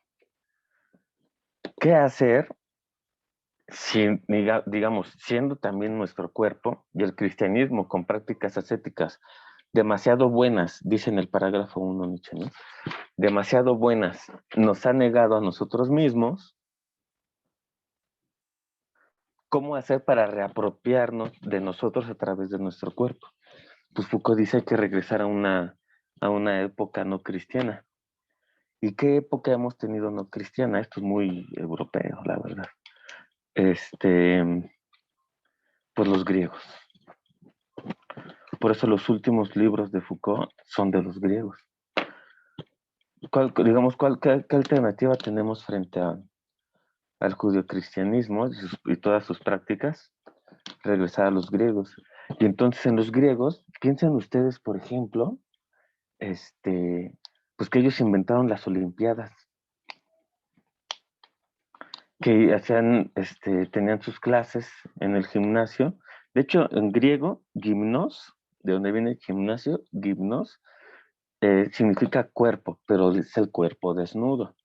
¿Qué hacer digamos, siendo también nuestro cuerpo y el cristianismo con prácticas ascéticas demasiado buenas, dice en el parágrafo 1 Nietzsche, ¿no? Demasiado buenas, nos ha negado a nosotros mismos, ¿cómo hacer para reapropiarnos de nosotros a través de nuestro cuerpo? Pues Foucault dice que regresar a una época no cristiana. ¿Y qué época hemos tenido no cristiana? Esto es muy europeo, la verdad. Pues los griegos. Por eso los últimos libros de Foucault son de los griegos. ¿Qué alternativa tenemos frente al judio-cristianismo y todas sus prácticas? Regresar a los griegos. Y entonces en los griegos, piensen ustedes, por ejemplo, pues que ellos inventaron las Olimpiadas, que hacían, tenían sus clases en el gimnasio. De hecho, en griego, gimnos, de donde viene el gimnasio, gimnos, significa cuerpo, pero es el cuerpo desnudo.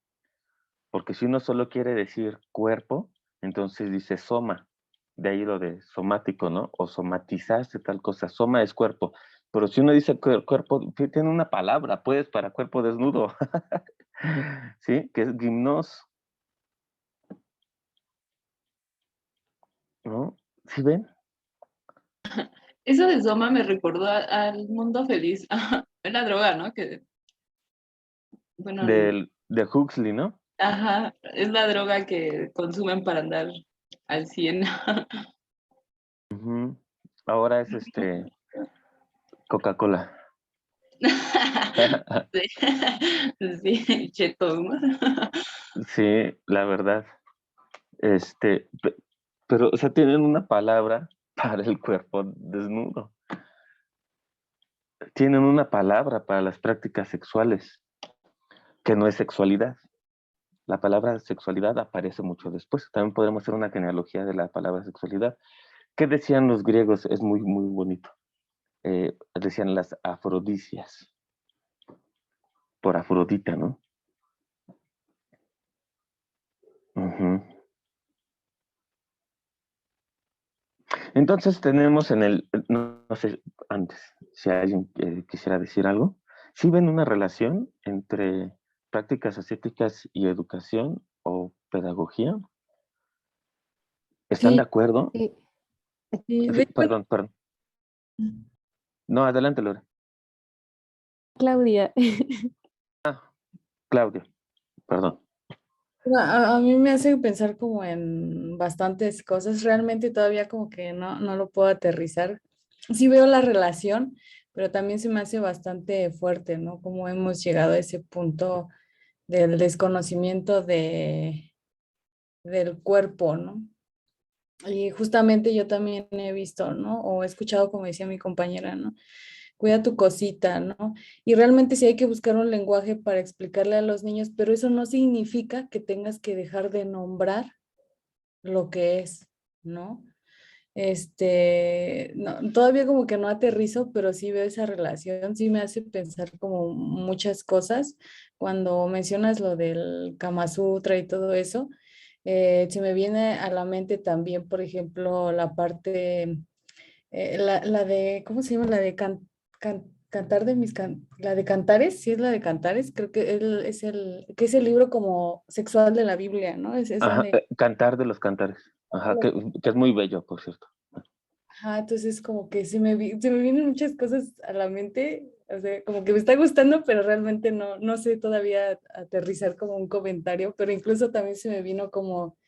Porque si uno solo quiere decir cuerpo, entonces dice soma, de ahí lo de somático, ¿no? O somatizarse tal cosa, soma es cuerpo. Pero si uno dice cuerpo, tiene una palabra, pues, para cuerpo desnudo, ¿sí? Que es gimnos, ¿no? ¿Sí ven? Eso de Soma me recordó al mundo feliz. Una droga, ¿no? Que, bueno, De Huxley, ¿no? ajá, es la droga que consumen para andar al 100. Ujú. Ahora es Coca-Cola. Sí, sí, chetos, ¿no? Sí, la verdad. Pero, o sea, tienen una palabra para el cuerpo desnudo. Tienen una palabra para las prácticas sexuales, que no es sexualidad. La palabra sexualidad aparece mucho después. También podemos hacer una genealogía de la palabra sexualidad. ¿Qué decían los griegos? Es muy, muy bonito. Decían las afrodisias, por Afrodita, ¿no? Ujú. Entonces tenemos no sé, antes, si alguien quisiera decir algo, ¿sí ven una relación entre prácticas ascéticas y educación o pedagogía? ¿Están de Sí, acuerdo? sí. Y Sí, de hecho, perdón, perdón. No, adelante, Laura. Claudia. Claudia, perdón. a mí me hace pensar como en bastantes cosas. Realmente todavía como que no lo puedo aterrizar. Sí veo la relación, pero también se me hace bastante fuerte, ¿no? Como hemos llegado a ese punto del desconocimiento del cuerpo, ¿no? Y justamente yo también he visto, ¿no? O he escuchado, como decía mi compañera, ¿no? Cuida tu cosita, ¿no? Y realmente sí hay que buscar un lenguaje para explicarle a los niños, pero eso no significa que tengas que dejar de nombrar lo que es, ¿no? No, todavía como que no aterrizo, pero sí veo esa relación, sí me hace pensar como muchas cosas. Cuando mencionas lo del Kama Sutra y todo eso, se me viene a la mente también, por ejemplo, la parte, la de, ¿cómo se llama? La de cantar de la de Cantares, sí es la de Cantares, creo que que es el libro como sexual de la Biblia, ¿no? Es Ajá, donde... Cantar de los Cantares. Ajá, que es muy bello, por cierto. Ajá, entonces como que se me vienen muchas cosas a la mente, o sea, como que me está gustando, pero realmente no sé todavía aterrizar como un comentario, pero incluso también se me vino como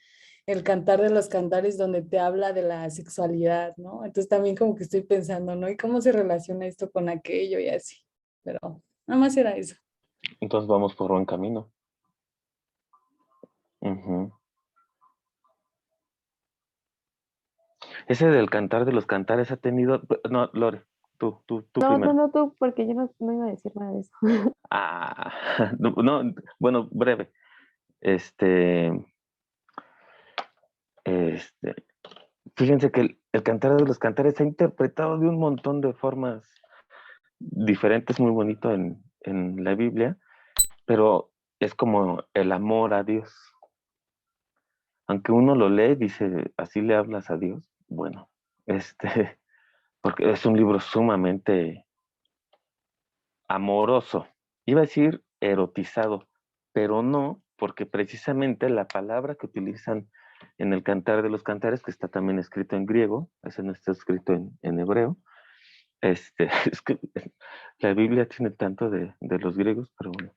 el cantar de los cantares donde te habla de la sexualidad, ¿no? Entonces también como que estoy pensando, ¿no? ¿Y cómo se relaciona esto con aquello y así? Pero nada más era eso. Entonces vamos por buen camino. Ujú. Ese del Cantar de los Cantares ha tenido... No, Lore, tú No, no, primero. no tú, porque yo no iba a decir nada de eso. Ah, no, bueno, breve. Este, este, Fíjense que el Cantar de los Cantares se ha interpretado de un montón de formas diferentes, muy bonito en la Biblia, pero es como el amor a Dios. aunque uno lo lee, dice, ¿así le hablas a Dios? Bueno, porque es un libro sumamente amoroso. Iba a decir erotizado, pero no, porque precisamente la palabra que utilizan en el Cantar de los Cantares, que está también escrito en griego, ese no está escrito en hebreo, es que la Biblia tiene tanto de los griegos, pero bueno,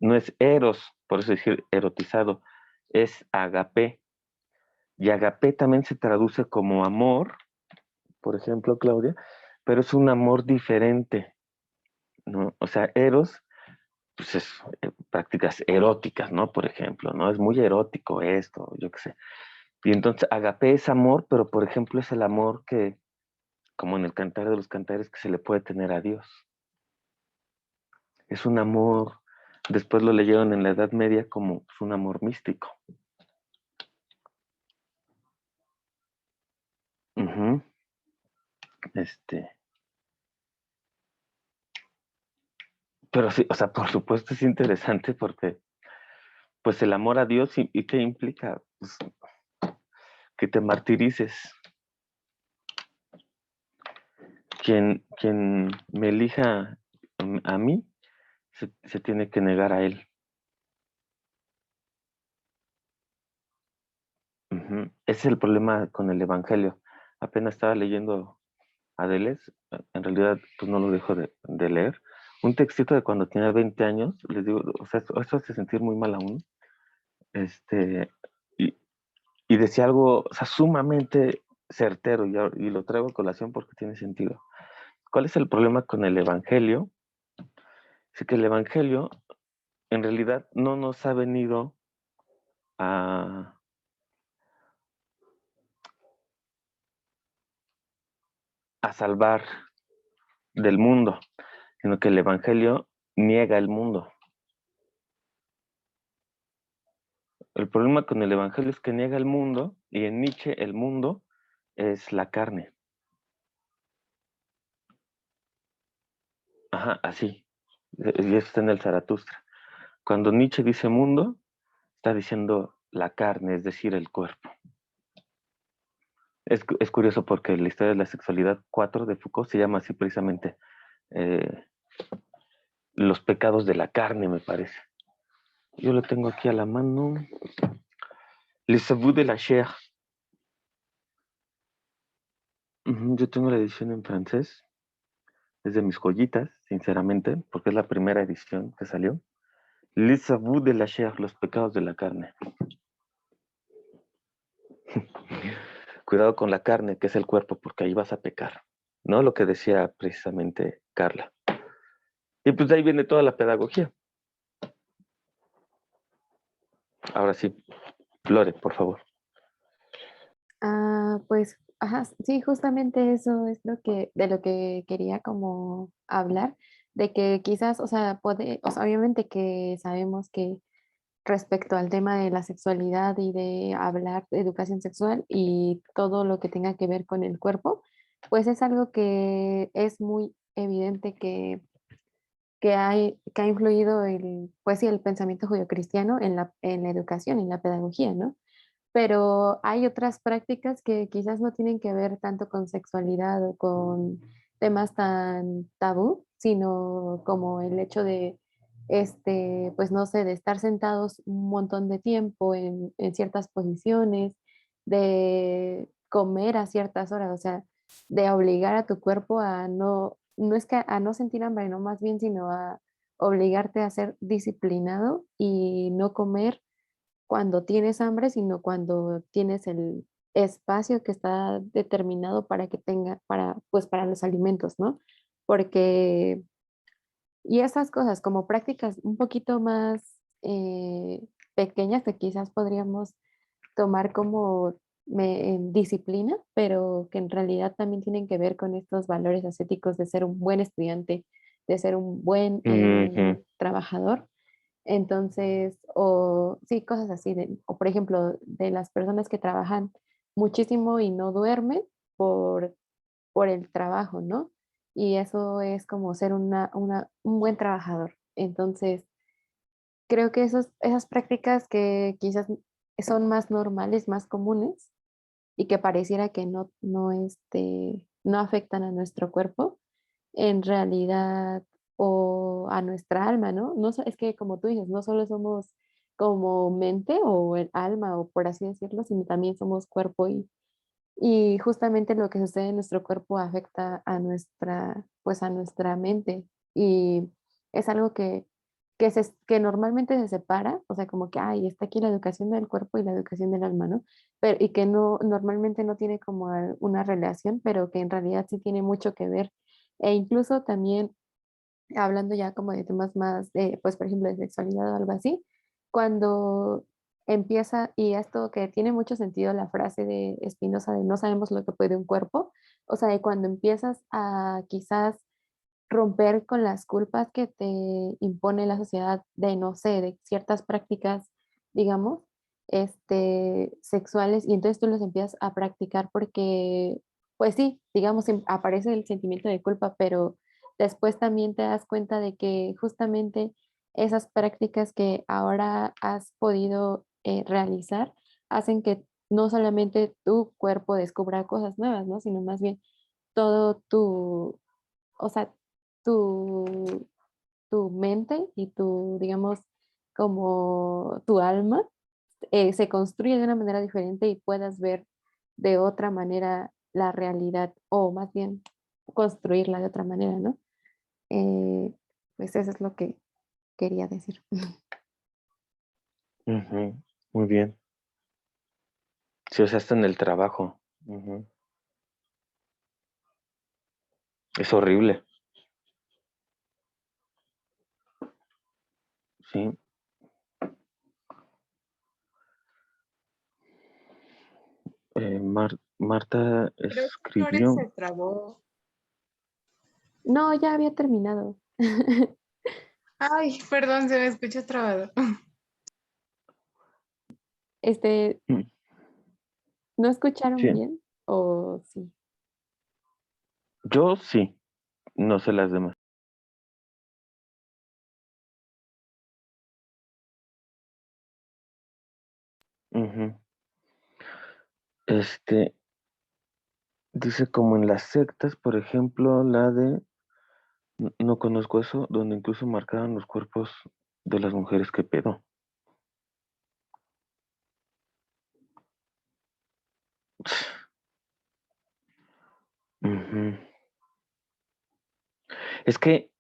no es eros, por eso decir erotizado, es agape. Y agape también se traduce como amor, por ejemplo, Claudia, pero es un amor diferente, ¿no? O sea, eros, pues es prácticas eróticas, ¿no? Por ejemplo, ¿no? Es muy erótico esto, yo qué sé. Y entonces agape es amor, pero por ejemplo es el amor que, como en el Cantar de los Cantares, que se le puede tener a Dios. Es un amor, después lo leyeron en la Edad Media como pues, un amor místico. Ujú. Pero sí, o sea, por supuesto es interesante porque, pues, el amor a Dios y ¿qué implica? Pues, que te martirices. Quien me elija a mí, se tiene que negar a él. Ujú. Ese es el problema con el Evangelio. Apenas estaba leyendo a Deleuze, en realidad pues no lo dejo de leer. Un textito de cuando tenía 20 años, les digo, o sea, eso hace sentir muy mal a uno. Y, y decía algo, o sea, sumamente certero, y lo traigo a colación porque tiene sentido. ¿Cuál es el problema con el Evangelio? Es que el Evangelio en realidad no nos ha venido a, a salvar del mundo, sino que el Evangelio niega el mundo. El problema con el Evangelio es que niega el mundo, y en Nietzsche el mundo es la carne. Ajá, así. Y eso está en el Zaratustra. Cuando Nietzsche dice mundo, está diciendo la carne, es decir, el cuerpo. Es curioso porque la historia de la sexualidad 4 de Foucault se llama así precisamente eh, los pecados de la carne, me parece. Yo lo tengo aquí a la mano. Les aveux de la chair. Yo tengo la edición en francés. Es de mis joyitas, sinceramente, porque es la primera edición que salió. Les aveux de la chair, los pecados de la carne. Cuidado con la carne, que es el cuerpo, porque ahí vas a pecar. ¿No? Lo que decía precisamente Carla. Y pues de ahí viene toda la pedagogía. Ahora sí, Lore, por favor. Pues, ajá, sí, justamente eso es de lo que quería como hablar, de que quizás, o sea, o sea, obviamente que sabemos que respecto al tema de la sexualidad y de hablar de educación sexual y todo lo que tenga que ver con el cuerpo, pues es algo que es muy evidente que ha influido pues sí, el pensamiento judio-cristiano en la educación, en la pedagogía, ¿no? Pero hay otras prácticas que quizás no tienen que ver tanto con sexualidad o con temas tan tabú, sino como el hecho de, pues no sé, de estar sentados un montón de tiempo en ciertas posiciones, de comer a ciertas horas, o sea, de obligar a tu cuerpo a no es que a no sentir hambre, no más bien, sino a obligarte a ser disciplinado y no comer cuando tienes hambre, sino cuando tienes el espacio que está determinado para que tenga, pues para los alimentos, ¿no? Porque, y esas cosas como prácticas un poquito más pequeñas que quizás podríamos tomar como disciplina, pero que en realidad también tienen que ver con estos valores ascéticos de ser un buen estudiante, de ser un buen Ujú. trabajador. Entonces, o sí, cosas así, o por ejemplo, de las personas que trabajan muchísimo y no duermen por, por el trabajo, ¿no? Y eso es como ser un buen trabajador. Entonces, creo que esas prácticas que quizás son más normales, más comunes y que pareciera que no afectan a nuestro cuerpo, en realidad, o a nuestra alma, ¿no? No, es que como tú dices, no solo somos como mente o el alma, o por así decirlo, sino también somos cuerpo y justamente lo que sucede en nuestro cuerpo afecta a pues a nuestra mente. Y es algo que normalmente se separa, o sea, como que, ay, está aquí la educación del cuerpo y la educación del alma, ¿no? Pero, y que no, normalmente no tiene como una relación, pero que en realidad sí tiene mucho que ver. E incluso también hablando ya como de temas más, pues por ejemplo, de sexualidad o algo así, cuando empieza, y esto que tiene mucho sentido la frase de Spinoza de no sabemos lo que puede un cuerpo, o sea, de cuando empiezas a quizás romper con las culpas que te impone la sociedad de, no sé, de ciertas prácticas, digamos, sexuales, y entonces tú los empiezas a practicar porque, pues sí, digamos, aparece el sentimiento de culpa, pero después también te das cuenta de que justamente esas prácticas que ahora has podido realizar hacen que no solamente tu cuerpo descubra cosas nuevas, ¿no? Sino más bien todo o sea, tu, tu mente y digamos, como tu alma se construye de una manera diferente y puedas ver de otra manera la realidad, o más bien construirla de otra manera, ¿no? Eh, pues eso es lo que quería decir. Ujú, muy bien. Sí, o sea, está en el trabajo. Ujú. Es horrible. Sí. Marta Creo que Flores escribió. se trabó. No, ya había terminado. Ay, perdón, se me escucha trabado. Este, Mm, ¿No escucharon sí. bien? ¿O sí? Yo sí, no sé las demás. Ujú. Este, dice como en las sectas, por ejemplo, la de, no conozco eso, donde incluso marcaban los cuerpos de las mujeres, ¿qué pedo? Ujú. Es que,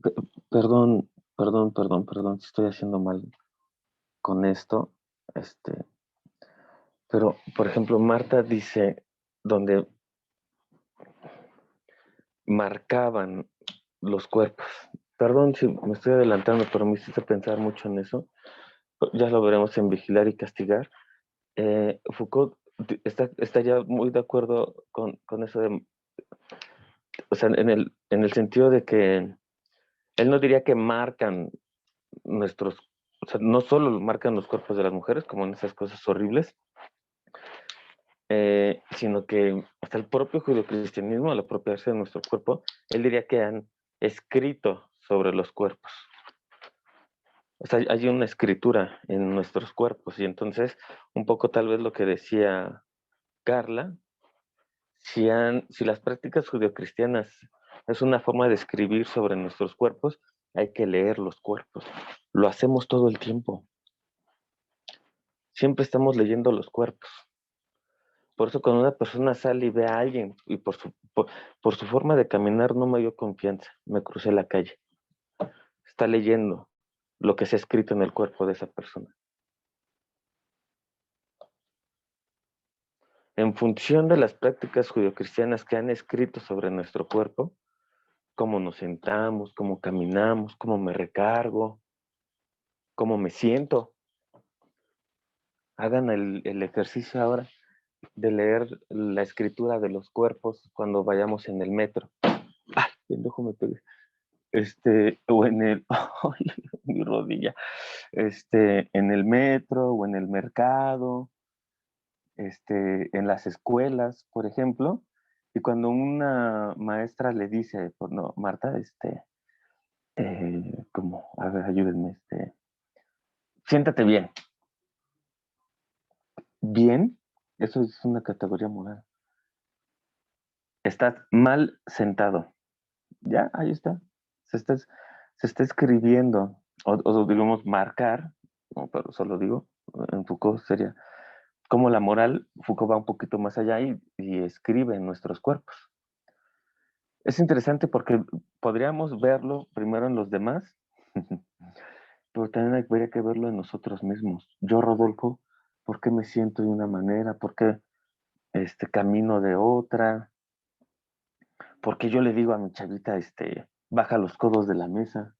pe- perdón, si estoy haciendo mal con esto, este, pero, por ejemplo, Marta dice, donde marcaban los cuerpos. Perdón si me estoy adelantando, pero me hiciste pensar mucho en eso. Ya lo veremos en Vigilar y Castigar. Foucault está ya muy de acuerdo con eso de, o sea, en el sentido de que él no diría que marcan nuestros, o sea, no solo marcan los cuerpos de las mujeres, como en esas cosas horribles, sino que hasta el propio judeocristianismo, al apropiarse de nuestro cuerpo, él diría que han escrito sobre los cuerpos. O sea, hay una escritura en nuestros cuerpos y entonces un poco tal vez lo que decía Carla, si las prácticas judeocristianas es una forma de escribir sobre nuestros cuerpos, hay que leer los cuerpos. Lo hacemos todo el tiempo. Siempre estamos leyendo los cuerpos. Por eso cuando una persona sale y ve a alguien y por su forma de caminar no me dio confianza, me crucé la calle. Está leyendo lo que se ha escrito en el cuerpo de esa persona. En función de las prácticas judeocristianas que han escrito sobre nuestro cuerpo, cómo nos sentamos, cómo caminamos, cómo me recargo, cómo me siento. Hagan el ejercicio ahora de leer la escritura de los cuerpos cuando vayamos en el metro. ¡Ay, pendejo me pegué! O en el, ¡ay, mi rodilla! En el metro o en el mercado, en las escuelas, por ejemplo, y cuando una maestra le dice, pues no, Marta, como, a ver, ayúdenme. Siéntate bien. Bien, eso es una categoría moral. Estás mal sentado. Ya, ahí está. Se está escribiendo, o digamos marcar, no, pero solo digo, en Foucault sería, como la moral, Foucault va un poquito más allá y escribe en nuestros cuerpos. Es interesante porque podríamos verlo primero en los demás, pero también habría que verlo en nosotros mismos. Yo, Rodolfo, ¿por qué me siento de una manera? ¿Por qué camino de otra? ¿Por qué yo le digo a mi chavita, baja los codos de la mesa?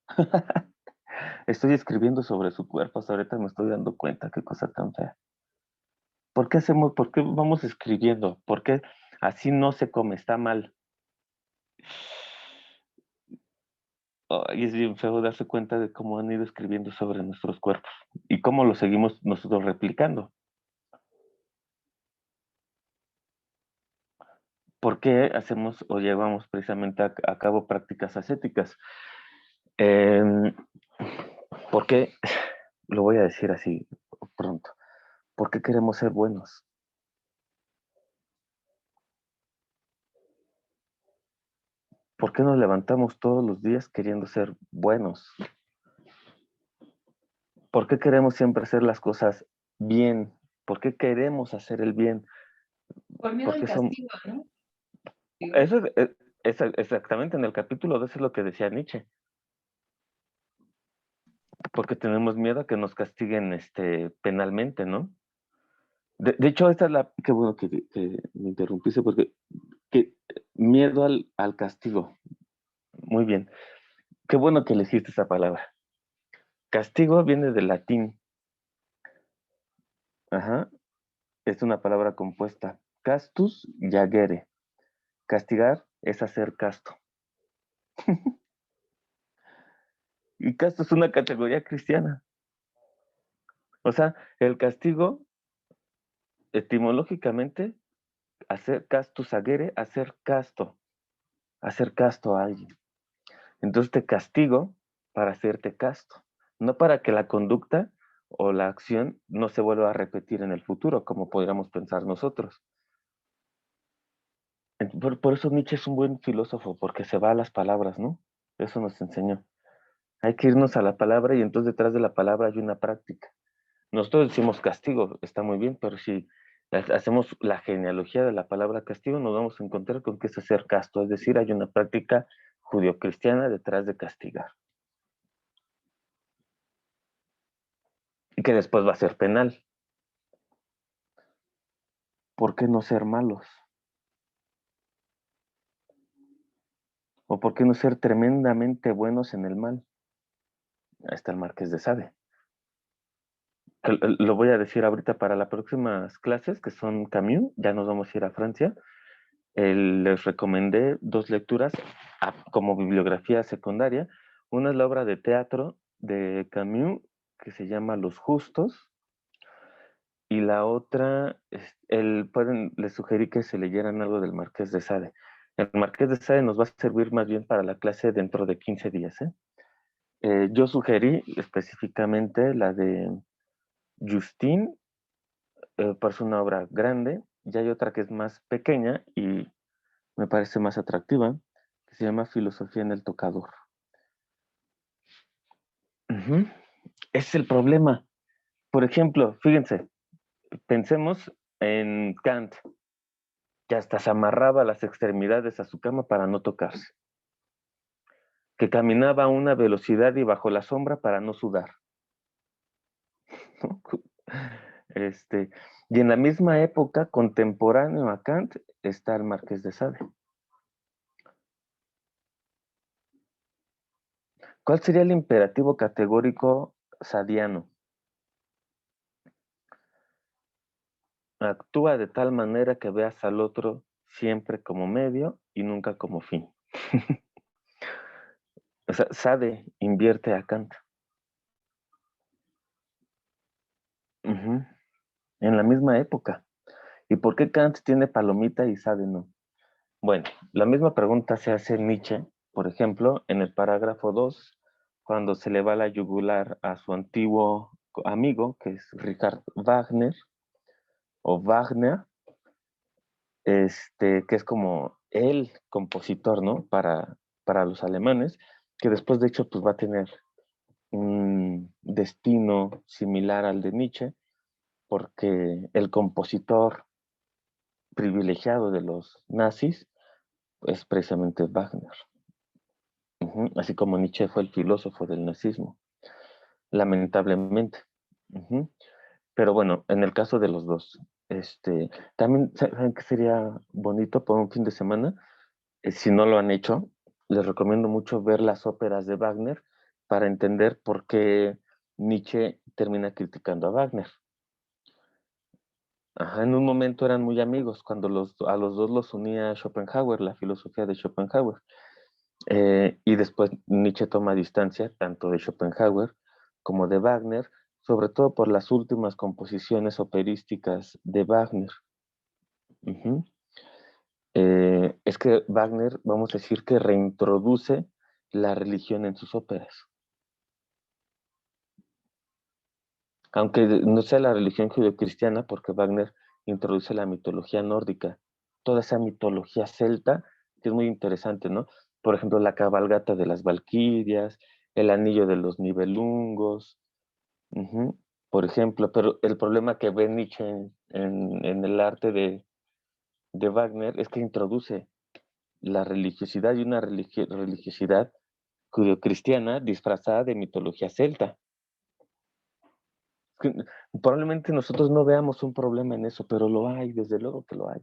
Estoy escribiendo sobre su cuerpo, hasta ahorita me estoy dando cuenta, qué cosa tan fea. ¿Por qué vamos escribiendo? ¿Por qué así no se come? Está mal. Y es bien feo darse cuenta de cómo han ido escribiendo sobre nuestros cuerpos y cómo lo seguimos nosotros replicando. ¿Por qué hacemos o llevamos precisamente a cabo prácticas ascéticas? ¿Por qué? Lo voy a decir así pronto. ¿Por qué queremos ser buenos? ¿Por qué nos levantamos todos los días queriendo ser buenos? ¿Por qué queremos siempre hacer las cosas bien? ¿Por qué queremos hacer el bien? Por miedo al Porque son... castigo, ¿no? Digo, Eso es exactamente en el capítulo 2 es lo que decía Nietzsche. Porque tenemos miedo a que nos castiguen penalmente, ¿no? De hecho, esta es la... Qué bueno que me interrumpiste porque miedo al castigo. Muy bien. Qué bueno que elegiste esa palabra. Castigo viene del latín. Ajá. Es una palabra compuesta. Castus y agere. Castigar es hacer casto. Y casto es una categoría cristiana. O sea, el castigo, etimológicamente, hacer castus agere, hacer casto a alguien. Entonces te castigo para hacerte casto, no para que la conducta o la acción no se vuelva a repetir en el futuro, como podríamos pensar nosotros. Por eso Nietzsche es un buen filósofo, porque se va a las palabras, ¿no? Eso nos enseñó. Hay que irnos a la palabra y entonces detrás de la palabra hay una práctica. Nosotros decimos castigo, está muy bien, pero si hacemos la genealogía de la palabra castigo, nos vamos a encontrar con que es hacer casto, es decir, hay una práctica judio-cristiana detrás de castigar. Y que después va a ser penal. ¿Por qué no ser malos? ¿O por qué no ser tremendamente buenos en el mal? Ahí está el Marqués de Sade. Lo voy a decir ahorita para las próximas clases, que son Camus, ya nos vamos a ir a Francia. Les recomendé 2 lecturas como bibliografía secundaria. Una es la obra de teatro de Camus, que se llama Los Justos, y la otra, les sugerí que se leyeran algo del Marqués de Sade. El Marqués de Sade nos va a servir más bien para la clase dentro de 15 días. Yo sugerí específicamente la de Justine, parece una obra grande, y hay otra que es más pequeña y me parece más atractiva, que se llama Filosofía en el Tocador. Ese es el problema. Por ejemplo, fíjense, pensemos en Kant, que hasta se amarraba las extremidades a su cama para no tocarse, que caminaba a una velocidad y bajo la sombra para no sudar. ¿No? Y en la misma época, contemporáneo a Kant, está el Marqués de Sade. ¿Cuál sería el imperativo categórico sadiano? Actúa de tal manera que veas al otro siempre como medio y nunca como fin. O sea, Sade invierte a Kant. En la misma época. ¿Y por qué Kant tiene palomita y Sade no? Bueno, la misma pregunta se hace Nietzsche, por ejemplo, en el parágrafo 2 cuando se le va la yugular a su antiguo amigo, que es Richard Wagner, o Wagner, que es como el compositor, ¿no? Para los alemanes, que después de hecho pues va a tener un destino similar al de Nietzsche, porque el compositor privilegiado de los nazis es precisamente Wagner. Así como Nietzsche fue el filósofo del nazismo, lamentablemente. Pero bueno, en el caso de los dos, también, ¿saben qué sería bonito por un fin de semana? Si no lo han hecho, les recomiendo mucho ver las óperas de Wagner para entender por qué Nietzsche termina criticando a Wagner. Ajá, en un momento eran muy amigos, cuando a los dos los unía Schopenhauer, la filosofía de Schopenhauer. Y después Nietzsche toma distancia tanto de Schopenhauer como de Wagner, sobre todo por las últimas composiciones operísticas de Wagner. Es que Wagner, vamos a decir que reintroduce la religión en sus óperas. Aunque no sea la religión judeocristiana, porque Wagner introduce la mitología nórdica, toda esa mitología celta, que es muy interesante, ¿no? Por ejemplo, la cabalgata de las valquirias, el anillo de los nibelungos, por ejemplo, pero el problema que ve Nietzsche en el arte de Wagner es que introduce la religiosidad y una religiosidad judeocristiana disfrazada de mitología celta. Probablemente nosotros no veamos un problema en eso, pero lo hay, desde luego que lo hay.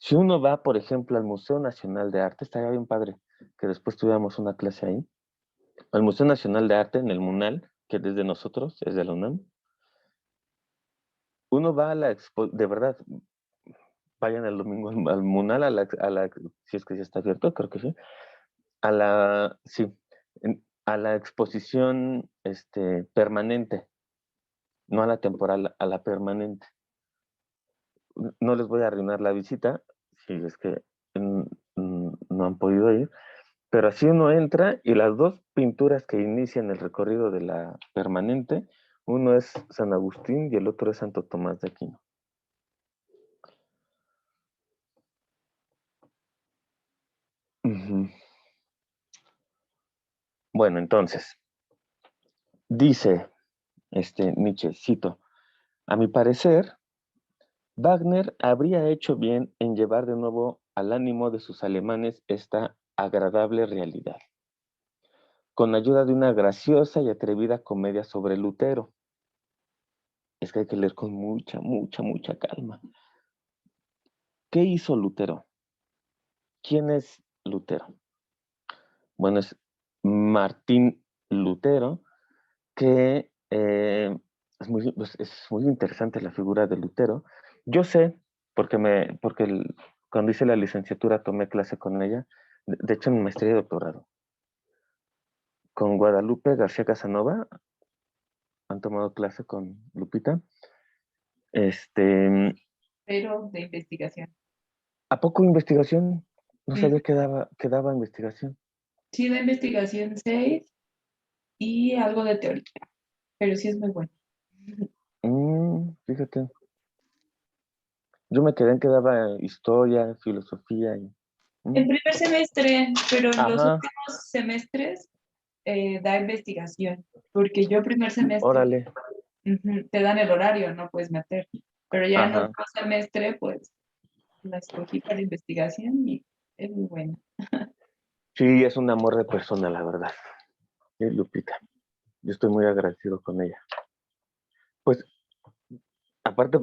Si uno va, por ejemplo, al Museo Nacional de Arte, estaría bien padre que después tuviéramos una clase ahí, al Museo Nacional de Arte, en el MUNAL, que es de nosotros, es de la UNAM. Uno va a la expo, de verdad, vayan el domingo al MUNAL, si es que ya está abierto, creo que sí, sí, a la exposición permanente, no a la temporal, a la permanente. No les voy a arruinar la visita, si es que no han podido ir, pero así uno entra y las dos pinturas que inician el recorrido de la permanente, uno es San Agustín y el otro es Santo Tomás de Aquino. Bueno, entonces, dice Nietzsche, cito, a mi parecer, Wagner habría hecho bien en llevar de nuevo al ánimo de sus alemanes esta agradable realidad, con ayuda de una graciosa y atrevida comedia sobre Lutero. Es que hay que leer con mucha, mucha, mucha calma. ¿Qué hizo Lutero? ¿Quién es Lutero? Bueno, es Martín Lutero, que es muy interesante la figura de Lutero. Yo sé, cuando hice la licenciatura tomé clase con ella, de hecho en maestría y doctorado, con Guadalupe García Casanova, han tomado clase con Lupita. Pero de investigación. ¿A poco investigación? No sabía que daba investigación. Sí, de investigación 6 y algo de teoría, pero sí es muy bueno. Fíjate. Yo me quedé en que daba historia, filosofía. El primer semestre, pero en los Ajá. últimos semestres da investigación, porque yo primer semestre Órale. te dan el horario, no puedes meter, pero ya en Ajá. otro semestre pues la escogí para investigación y es muy buena. Sí, es un amor de persona, la verdad. Lupita. Yo estoy muy agradecido con ella. Pues, aparte,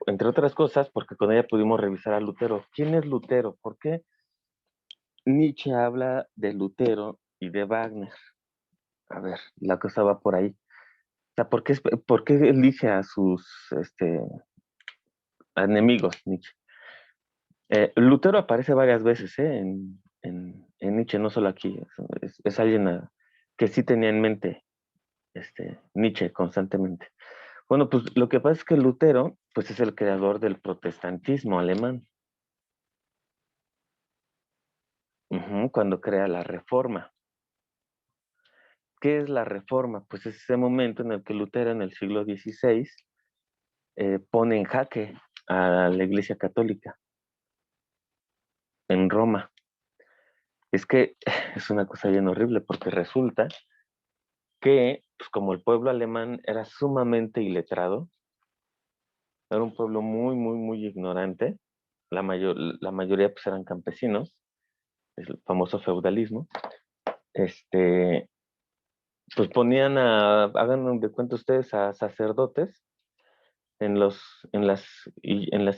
entre otras cosas, porque con ella pudimos revisar a Lutero. ¿Quién es Lutero? ¿Por qué Nietzsche habla de Lutero y de Wagner? A ver, la cosa va por ahí. O sea, ¿por qué elige a sus enemigos, Nietzsche? Lutero aparece varias veces en Nietzsche, no solo aquí. Es alguien que sí tenía en mente Nietzsche constantemente. Bueno, pues lo que pasa es que Lutero pues, es el creador del protestantismo alemán. Cuando crea la Reforma. ¿Qué es la Reforma? Pues es ese momento en el que Lutero, en el siglo XVI, pone en jaque a la Iglesia Católica en Roma. Es que es una cosa bien horrible porque resulta que, pues como el pueblo alemán era sumamente iletrado, era un pueblo muy, muy, muy ignorante, la mayoría pues eran campesinos, es el famoso feudalismo, pues ponían hagan de cuenta ustedes, a sacerdotes en las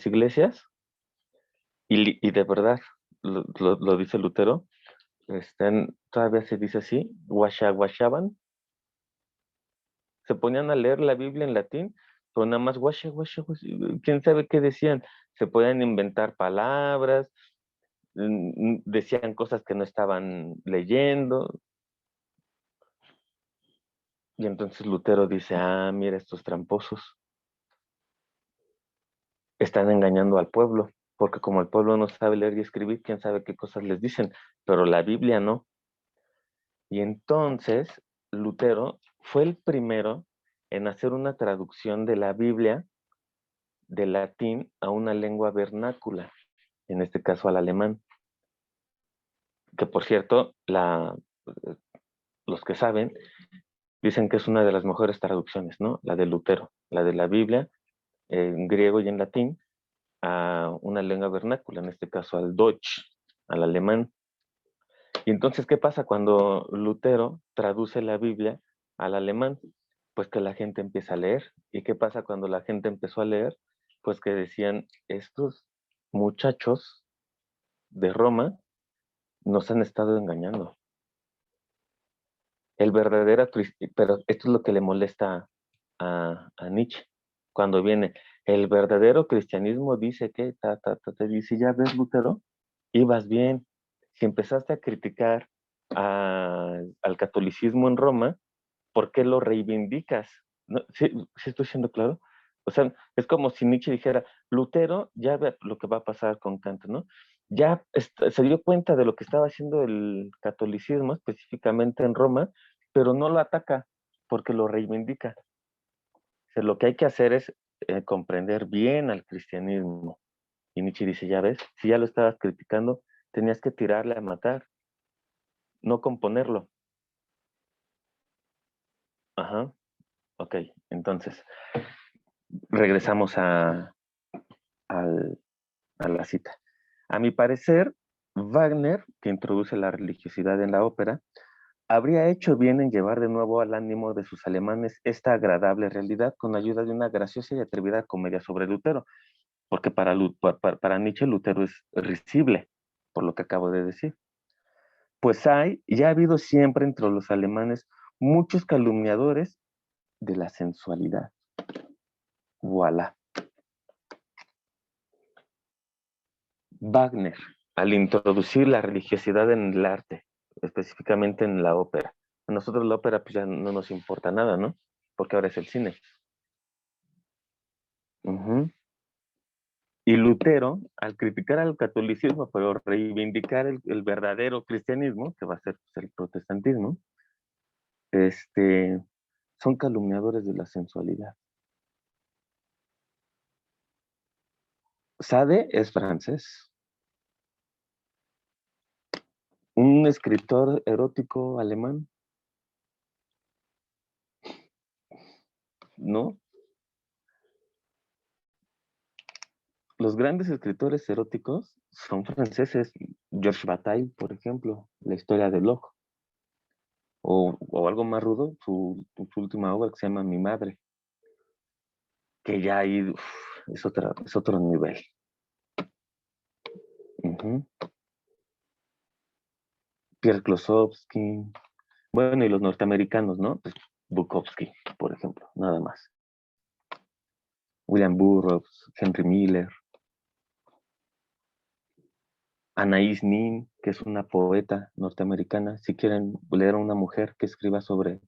iglesias, y de verdad, lo dice Lutero, todavía se dice así, guashaban, se ponían a leer la Biblia en latín, pero nada más quién sabe qué decían, se podían inventar palabras, decían cosas que no estaban leyendo, y entonces Lutero dice, mira, estos tramposos están engañando al pueblo, porque como el pueblo no sabe leer y escribir, quién sabe qué cosas les dicen, pero la Biblia no. Y entonces Lutero fue el primero en hacer una traducción de la Biblia del latín a una lengua vernácula, en este caso al alemán, que por cierto, los que saben dicen que es una de las mejores traducciones, ¿no? La de Lutero, la de la Biblia en griego y en latín a una lengua vernácula, en este caso al Deutsch, al alemán. Y entonces, ¿qué pasa cuando Lutero traduce la Biblia al alemán? Pues que la gente empieza a leer. ¿Y qué pasa cuando la gente empezó a leer? Pues que decían, estos muchachos de Roma nos han estado engañando. Pero esto es lo que le molesta a Nietzsche. Cuando viene, el verdadero cristianismo dice que, te dice, ya ves, Lutero, ibas bien. Si empezaste a criticar al catolicismo en Roma, ¿por qué lo reivindicas? ¿No? ¿Sí, sí estoy siendo claro? O sea, es como si Nietzsche dijera, Lutero, ya ve lo que va a pasar con Kant, ¿no? Ya se dio cuenta de lo que estaba haciendo el catolicismo, específicamente en Roma, pero no lo ataca porque lo reivindica. O sea, lo que hay que hacer es comprender bien al cristianismo. Y Nietzsche dice, ya ves, si ya lo estabas criticando, tenías que tirarle a matar, no componerlo. Ajá, ok, entonces, regresamos a la cita. A mi parecer, Wagner, que introduce la religiosidad en la ópera, habría hecho bien en llevar de nuevo al ánimo de sus alemanes esta agradable realidad con ayuda de una graciosa y atrevida comedia sobre Lutero, porque para Nietzsche Lutero es risible, por lo que acabo de decir. Pues ya ha habido siempre entre los alemanes muchos calumniadores de la sensualidad. Voilà. Wagner, al introducir la religiosidad en el arte, específicamente en la ópera. A nosotros la ópera pues ya no nos importa nada, ¿no? Porque ahora es el cine. Uh-huh. Y Lutero, al criticar al catolicismo, pero reivindicar el verdadero cristianismo, que va a ser pues, el protestantismo, son calumniadores de la sensualidad. Sade es francés, un escritor erótico alemán, ¿no? Los grandes escritores eróticos son franceses. Georges Bataille, por ejemplo, La historia de Locke. O algo más rudo, su última obra que se llama Mi madre, que ya ahí es otro nivel. Uh-huh. Pierre Klosowski, bueno, y los norteamericanos, ¿no? Pues Bukowski, por ejemplo, nada más. William Burroughs, Henry Miller, Anaïs Nin, que es una poeta norteamericana. Si quieren leer a una mujer que escriba sobre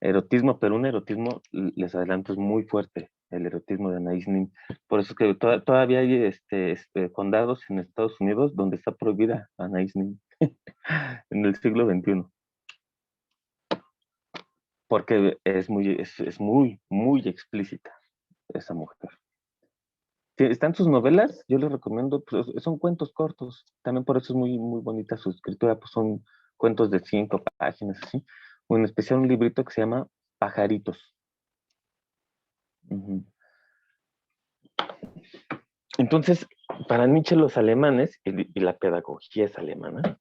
erotismo, pero un erotismo, les adelanto, es muy fuerte, el erotismo de Anaïs Nin. Por eso es que todavía hay condados en Estados Unidos donde está prohibida Anaïs Nin en el siglo XXI. porque es muy explícita esa mujer. Están sus novelas, yo les recomiendo, pues, son cuentos cortos, también por eso es muy bonita su escritura, pues son cuentos de 5 páginas, así, o en especial un librito que se llama Pajaritos. Ujú. Entonces, para Nietzsche los alemanes, y la pedagogía es alemana,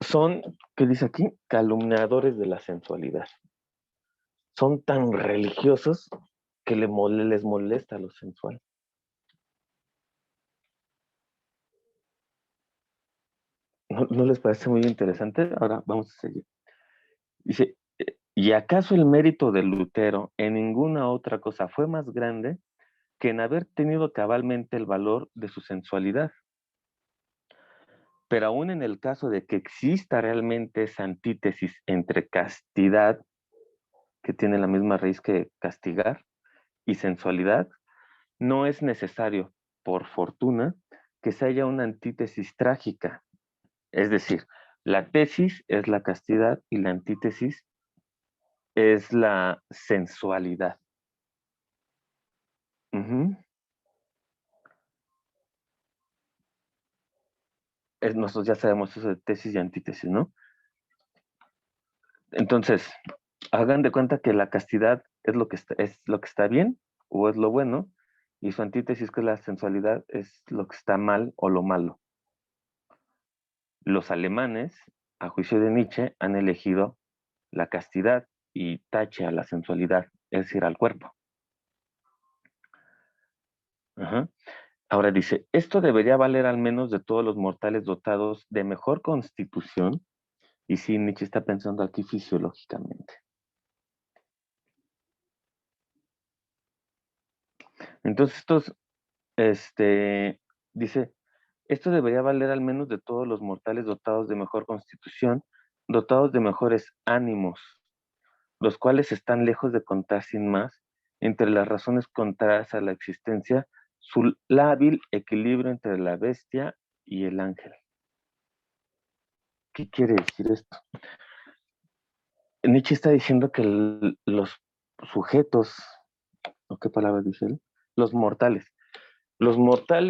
son, ¿qué dice aquí? Calumniadores de la sensualidad. Son tan religiosos que les molesta lo sensual. ¿No les parece muy interesante? Ahora vamos a seguir. Dice, ¿y acaso el mérito de Lutero en ninguna otra cosa fue más grande que en haber tenido cabalmente el valor de su sensualidad? Pero aún en el caso de que exista realmente esa antítesis entre castidad, que tiene la misma raíz que castigar, y sensualidad, no es necesario, por fortuna, que se haya una antítesis trágica. Es decir, la tesis es la castidad y la antítesis es la sensualidad. Ujú. Nosotros ya sabemos eso de tesis y antítesis, ¿no? Entonces, hagan de cuenta que la castidad es lo que está bien o es lo bueno, y su antítesis, que es la sensualidad, es lo que está mal o lo malo. Los alemanes, a juicio de Nietzsche, han elegido la castidad y tache a la sensualidad, es decir, al cuerpo. Ajá. Ahora dice, esto debería valer al menos de todos los mortales dotados de mejor constitución, y sí, Nietzsche está pensando aquí fisiológicamente. Entonces dice, esto debería valer al menos de todos los mortales dotados de mejor constitución, dotados de mejores ánimos, los cuales están lejos de contar sin más, entre las razones contrarias a la existencia, su lábil equilibrio entre la bestia y el ángel. ¿Qué quiere decir esto? Nietzsche está diciendo que los sujetos, ¿o qué palabra dice él? Los mortales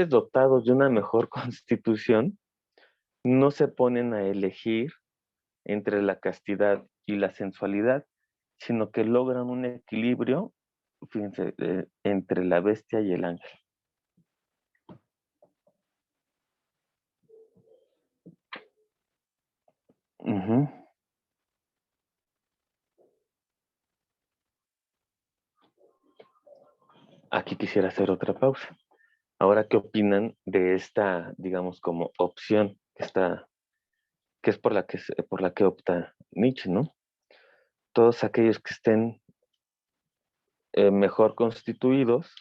dotados de una mejor constitución no se ponen a elegir entre la castidad y la sensualidad, sino que logran un equilibrio, fíjense, entre la bestia y el ángel. Ujú. Aquí quisiera hacer otra pausa. Ahora, ¿qué opinan de esta, digamos, como opción que es por la que opta Nietzsche, ¿no? Todos aquellos que estén mejor constituidos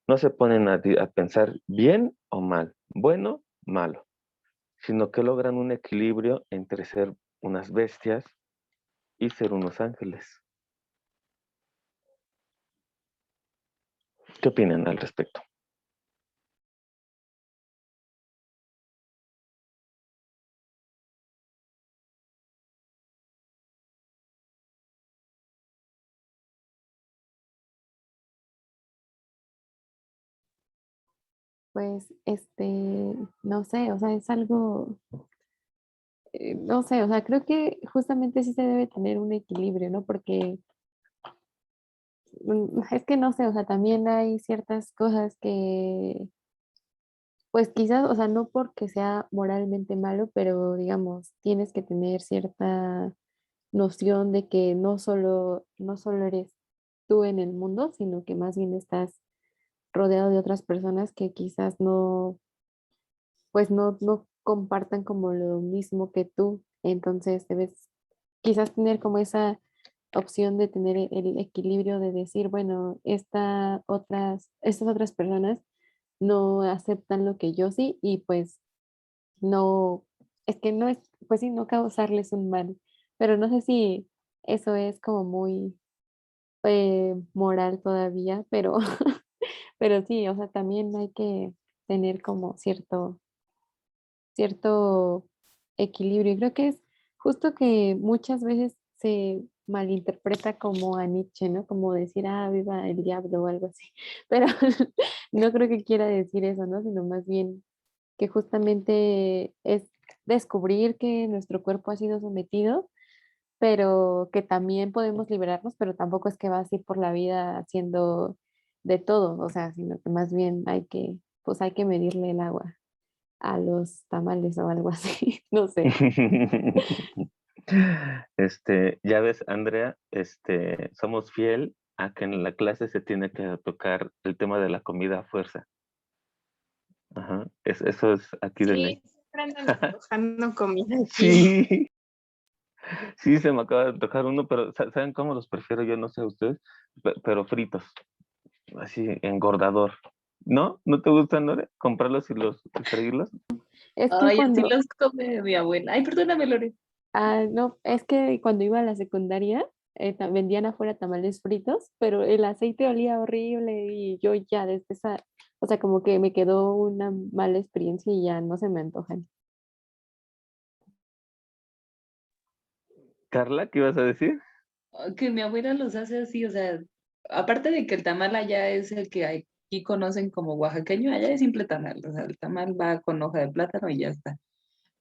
no se ponen a pensar bien o mal, bueno, malo, sino que logran un equilibrio entre ser unas bestias y ser unos ángeles. ¿Qué opinan al respecto? Pues, no sé, o sea, es algo, no sé, o sea, creo que justamente sí se debe tener un equilibrio, ¿no? Porque es que no sé, o sea, también hay ciertas cosas que, pues quizás, o sea, no porque sea moralmente malo, pero digamos, tienes que tener cierta noción de que no solo eres tú en el mundo, sino que más bien estás rodeado de otras personas que quizás no, pues no compartan como lo mismo que tú. Entonces debes quizás tener como esa opción de tener el equilibrio de decir, bueno, estas otras personas no aceptan lo que yo sí y pues no, es que no es, pues sí, no causarles un mal, pero no sé si eso es como muy moral todavía, pero, pero sí, o sea, también hay que tener como cierto equilibrio. Y creo que es justo que muchas veces se malinterpreta como a Nietzsche, ¿no? Como decir, ah, viva el diablo o algo así. Pero no creo que quiera decir eso, ¿no? Sino más bien que justamente es descubrir que nuestro cuerpo ha sido sometido, pero que también podemos liberarnos, pero tampoco es que vas a ir por la vida haciendo de todo, o sea, sino que más bien pues hay que medirle el agua a los tamales o algo así, no sé. Ya ves, Andrea, somos fiel a que en la clase se tiene que tocar el tema de la comida a fuerza. Ajá, eso es aquí de ley. Sí, siempre andan antojando comida aquí. Sí, sí, se me acaba de tocar uno, pero ¿saben cómo los prefiero? Yo no sé ustedes, pero fritos, así, engordador. ¿No? ¿No te gustan, Lore? ¿Comprarlos y freírlos? Es que Ay, así cuando, los come mi abuela. Ay, perdóname, Lore. no, es que cuando iba a la secundaria, vendían afuera tamales fritos, pero el aceite olía horrible y yo ya desde esa, o sea, como que me quedó una mala experiencia y ya no se me antojan. Carla, ¿qué ibas a decir? Que mi abuela los hace así, o sea, aparte de que el tamal allá es el que aquí conocen como oaxaqueño, allá es simple tamal, o sea, el tamal va con hoja de plátano y ya está.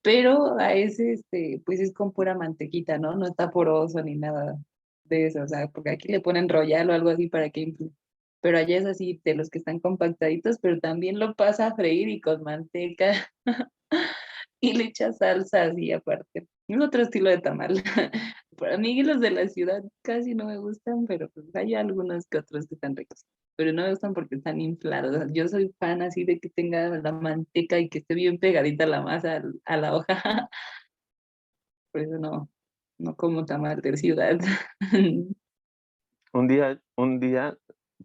Pero a ese, pues es con pura mantequita, ¿no? No está poroso ni nada de eso, o sea, porque aquí le ponen royal o algo así para que infle. Pero allá es así, de los que están compactaditos, pero también lo pasa a freír y con manteca y le echa salsa así aparte. Es otro estilo de tamal. Para mí los de la ciudad casi no me gustan, pero pues hay algunos que otros que están ricos. Pero no me gustan porque están inflados. O sea, yo soy fan así de que tenga la manteca y que esté bien pegadita la masa a la hoja. Por eso no como tamal de ciudad. Un día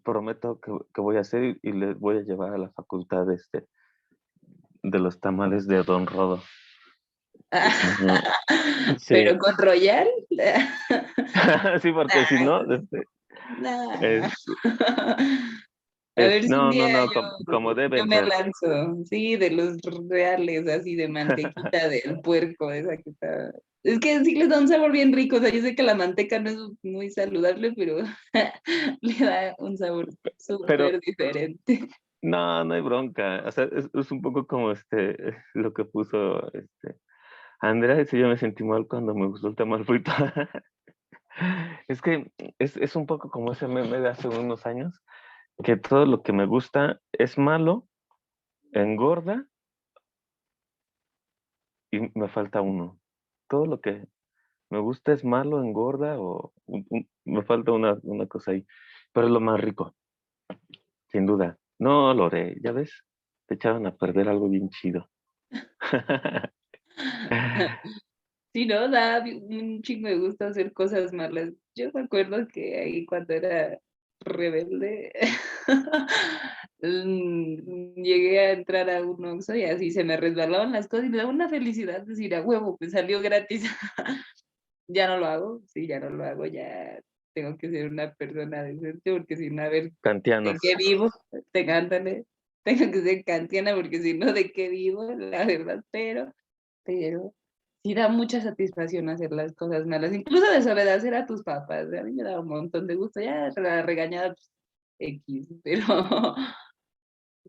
prometo que voy a hacer y les voy a llevar a la facultad de los tamales de Don Rodo. Ujú. Pero Sí, con Royal, sí, porque si no, nah. es, A ver si un no, no, día no, como yo deben me ser. lanzo, sí, de los reales, así de mantequita del puerco, esa que está. Es que sí les da un sabor bien rico, o sea, yo sé que la manteca no es muy saludable, pero le da un sabor Pero súper diferente. no, no hay bronca. O sea, es un poco como lo que puso Andrea, dice, yo me sentí mal cuando me gustó el tamal frito. Es que es un poco como ese meme de hace unos años, que todo lo que me gusta es malo, engorda y me falta uno. Todo lo que me gusta es malo, engorda o me falta una cosa ahí. Pero es lo más rico, sin duda. No, Lore, ya ves, te echaron a perder algo bien chido. Sí, ¿no? Da un chingo de gusto hacer cosas malas. Yo me acuerdo que ahí cuando era rebelde, llegué a entrar a un Oxxo y así se me resbalaban las cosas y me daba una felicidad decir, a huevo, me salió gratis. Ya no lo hago, sí, ya no lo hago, ya tengo que ser una persona decente porque si no, a ver, ¿de Kantianos. qué vivo? Ándale, tengo que ser kantiana porque si no, ¿de qué vivo? La verdad, pero sí da mucha satisfacción hacer las cosas malas, incluso desobedecer a tus papás. A mí me da un montón de gusto, ya la regañada pues, X, pero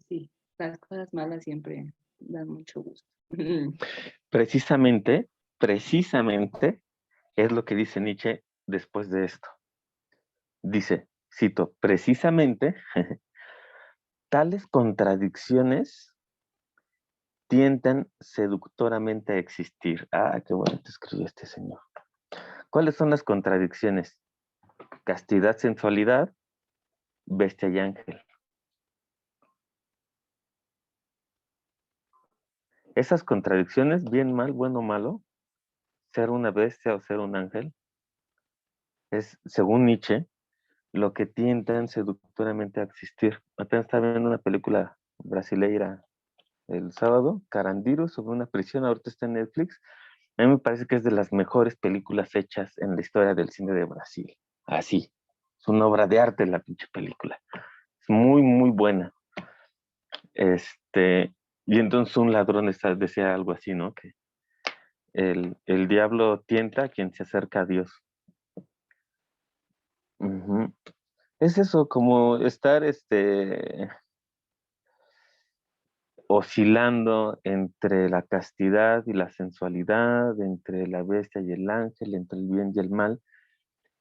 sí, las cosas malas siempre dan mucho gusto. Precisamente es lo que dice Nietzsche después de esto. Dice, cito, precisamente tales contradicciones tienden seductoramente a existir. Ah, qué bueno te escribió este señor. ¿Cuáles son las contradicciones? Castidad, sensualidad, bestia y ángel. Esas contradicciones, bien, mal, bueno, malo, ser una bestia o ser un ángel, es, según Nietzsche, lo que tienden seductoramente a existir. Apenas estaba viendo una película brasileira el sábado, Carandiru, sobre una prisión, ahorita está en Netflix. A mí me parece que es de las mejores películas hechas en la historia del cine de Brasil. Así, es una obra de arte la pinche película. Es muy, muy buena. Y entonces un ladrón decía algo así, ¿no? Que el diablo tienta a quien se acerca a Dios. Ujú. Es eso, como estar oscilando entre la castidad y la sensualidad, entre la bestia y el ángel, entre el bien y el mal,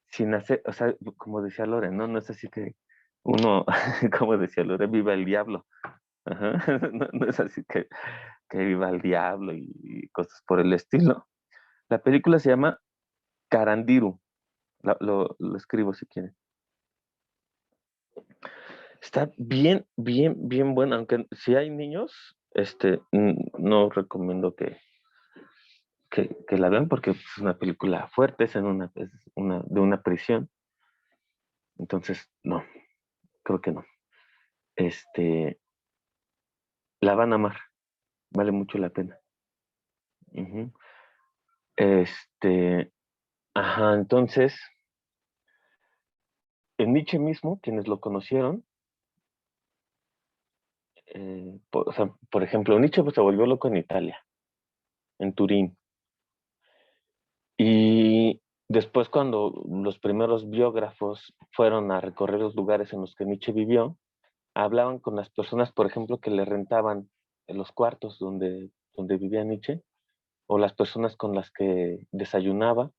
sin hacer, o sea, como decía Lore, ¿no? No es así que uno, como decía Lore, viva el diablo. Ajá. No, no es así que viva el diablo y cosas por el estilo. La película se llama Carandiru. Lo escribo si quieren. Está bien, bien, bien buena, aunque si hay niños, no recomiendo que la vean porque es una película fuerte, es de una prisión. Entonces, no, creo que no. Este, la van a amar, vale mucho la pena. Ujú. Este, ajá, entonces, en Nietzsche mismo, quienes lo conocieron, o sea, por ejemplo, Nietzsche pues, se volvió loco en Italia, en Turín. Y después cuando los primeros biógrafos fueron a recorrer los lugares en los que Nietzsche vivió, hablaban con las personas, por ejemplo, que le rentaban en los cuartos donde vivía Nietzsche, o las personas con las que desayunaba,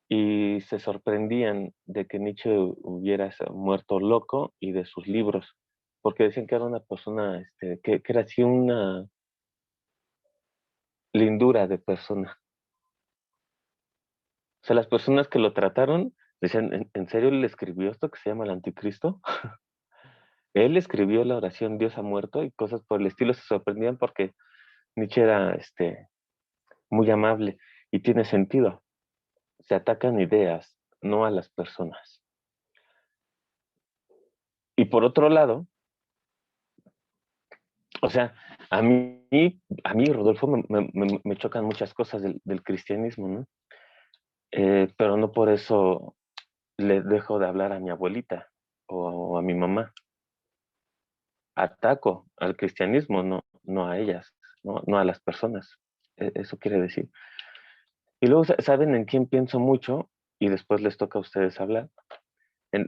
y se sorprendían de que Nietzsche hubiera muerto loco y de sus libros, porque decían que era una persona, que era así una lindura de persona. O sea, las personas que lo trataron decían, ¿en serio él escribió esto que se llama el anticristo? Él escribió la oración Dios ha muerto y cosas por el estilo. Se sorprendían porque Nietzsche era muy amable y tiene sentido. Se atacan ideas, no a las personas. Y por otro lado, o sea, a mí Rodolfo, me chocan muchas cosas del cristianismo, ¿no? Pero no por eso le dejo de hablar a mi abuelita o a mi mamá. Ataco al cristianismo, no a ellas, no a las personas. Eso quiere decir. Y luego, ¿saben en quién pienso mucho? Y después les toca a ustedes hablar.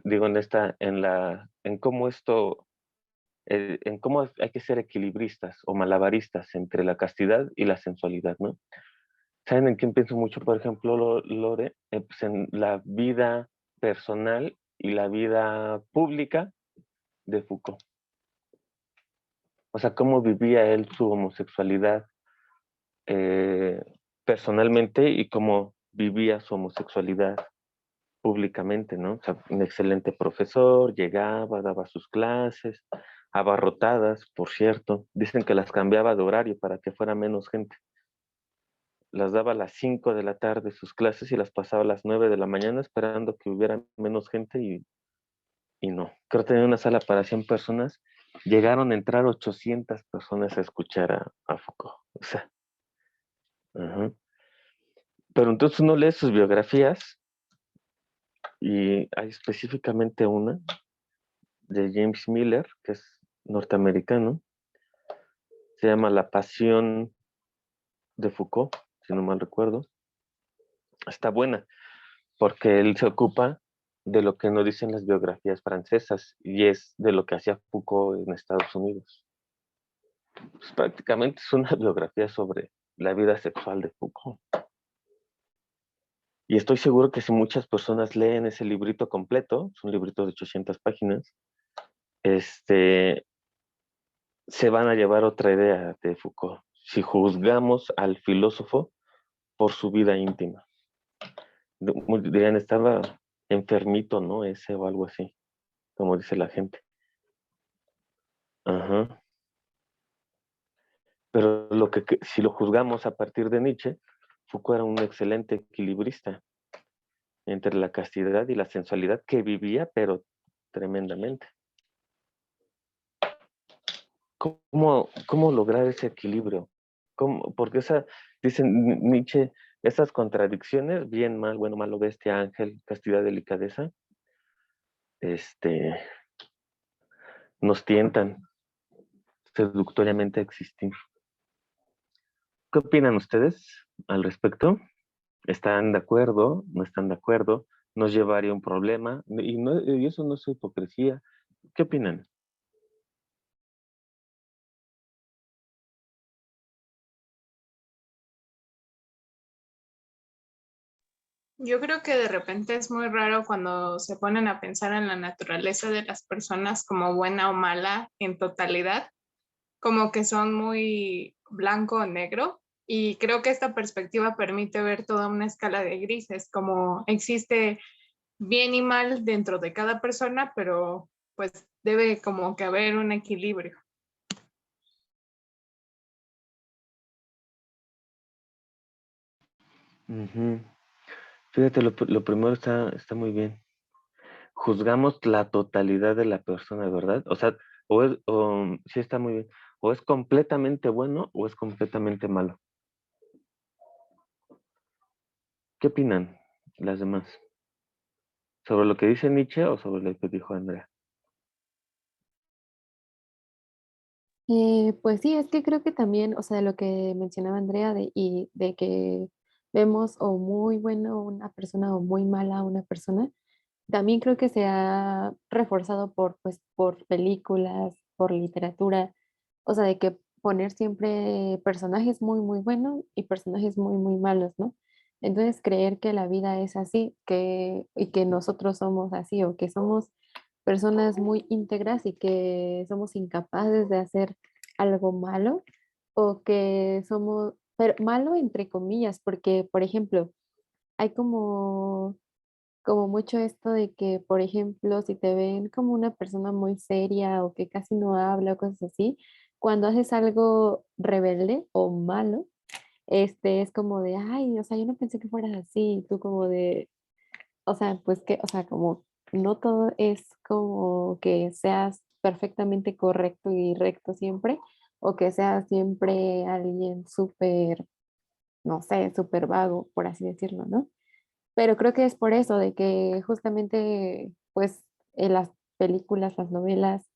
Digo, en cómo en cómo hay que ser equilibristas o malabaristas entre la castidad y la sensualidad, ¿no? ¿Saben en quién pienso mucho? Por ejemplo, Lore, pues en la vida personal y la vida pública de Foucault. O sea, cómo vivía él su homosexualidad eh, personalmente y cómo vivía su homosexualidad públicamente, ¿no? O sea, un excelente profesor, llegaba, daba sus clases, abarrotadas, por cierto. Dicen que las cambiaba de horario para que fuera menos gente. Las daba a las 5 de la tarde sus clases y las pasaba a las 9 de la mañana esperando que hubiera menos gente y no. Creo que tenía una sala para 100 personas. Llegaron a entrar 800 personas a escuchar a Foucault. O sea, ajá. Pero entonces uno lee sus biografías y hay específicamente una de James Miller, que es norteamericano, se llama La Pasión de Foucault, si no mal recuerdo. Está buena, porque él se ocupa de lo que no dicen las biografías francesas, y es de lo que hacía Foucault en Estados Unidos. Pues prácticamente es una biografía sobre la vida sexual de Foucault. Y estoy seguro que si muchas personas leen ese librito completo, es un librito de 800 páginas, se van a llevar otra idea de Foucault. Si juzgamos al filósofo por su vida íntima. Dirían, estaba enfermito, ¿no? Ese o algo así, como dice la gente. Ajá. Pero si lo juzgamos a partir de Nietzsche, Foucault era un excelente equilibrista entre la castidad y la sensualidad que vivía, pero tremendamente. ¿Cómo lograr ese equilibrio? Porque dicen Nietzsche, esas contradicciones, bien, mal, bueno, malo, bestia, ángel, castidad, delicadeza, este, nos tientan seductoriamente a existir. ¿Qué opinan ustedes al respecto? ¿Están de acuerdo? ¿No están de acuerdo? ¿Nos llevaría a un problema? Y eso no es hipocresía. ¿Qué opinan? Yo creo que de repente es muy raro cuando se ponen a pensar en la naturaleza de las personas como buena o mala en totalidad, como que son muy blanco o negro. Y creo que esta perspectiva permite ver toda una escala de grises, como existe bien y mal dentro de cada persona, pero pues debe como que haber un equilibrio. Ujú. Fíjate, lo primero está muy bien. Juzgamos la totalidad de la persona, ¿verdad? O sea, sí está muy bien. O es completamente bueno o es completamente malo. ¿Qué opinan las demás? ¿Sobre lo que dice Nietzsche o sobre lo que dijo Andrea? Pues sí, es que creo que también, o sea, lo que mencionaba Andrea y de que vemos o muy bueno una persona o muy mala una persona, también creo que se ha reforzado pues, por películas, por literatura, o sea, de que poner siempre personajes muy, muy buenos y personajes muy, muy malos, ¿no? Entonces creer que la vida es así, y que nosotros somos así o que somos personas muy íntegras y que somos incapaces de hacer algo malo o que somos, pero malo entre comillas, porque, por ejemplo, hay como mucho esto de que, por ejemplo, si te ven como una persona muy seria o que casi no habla o cosas así, cuando haces algo rebelde o malo, es como de, ay, o sea, yo no pensé que fueras así, y tú como de, o sea, pues que, o sea, como no todo es como que seas perfectamente correcto y recto siempre, o que seas siempre alguien súper, no sé, súper vago, por así decirlo, ¿no? Pero creo que es por eso, de que justamente, pues, las películas, las novelas,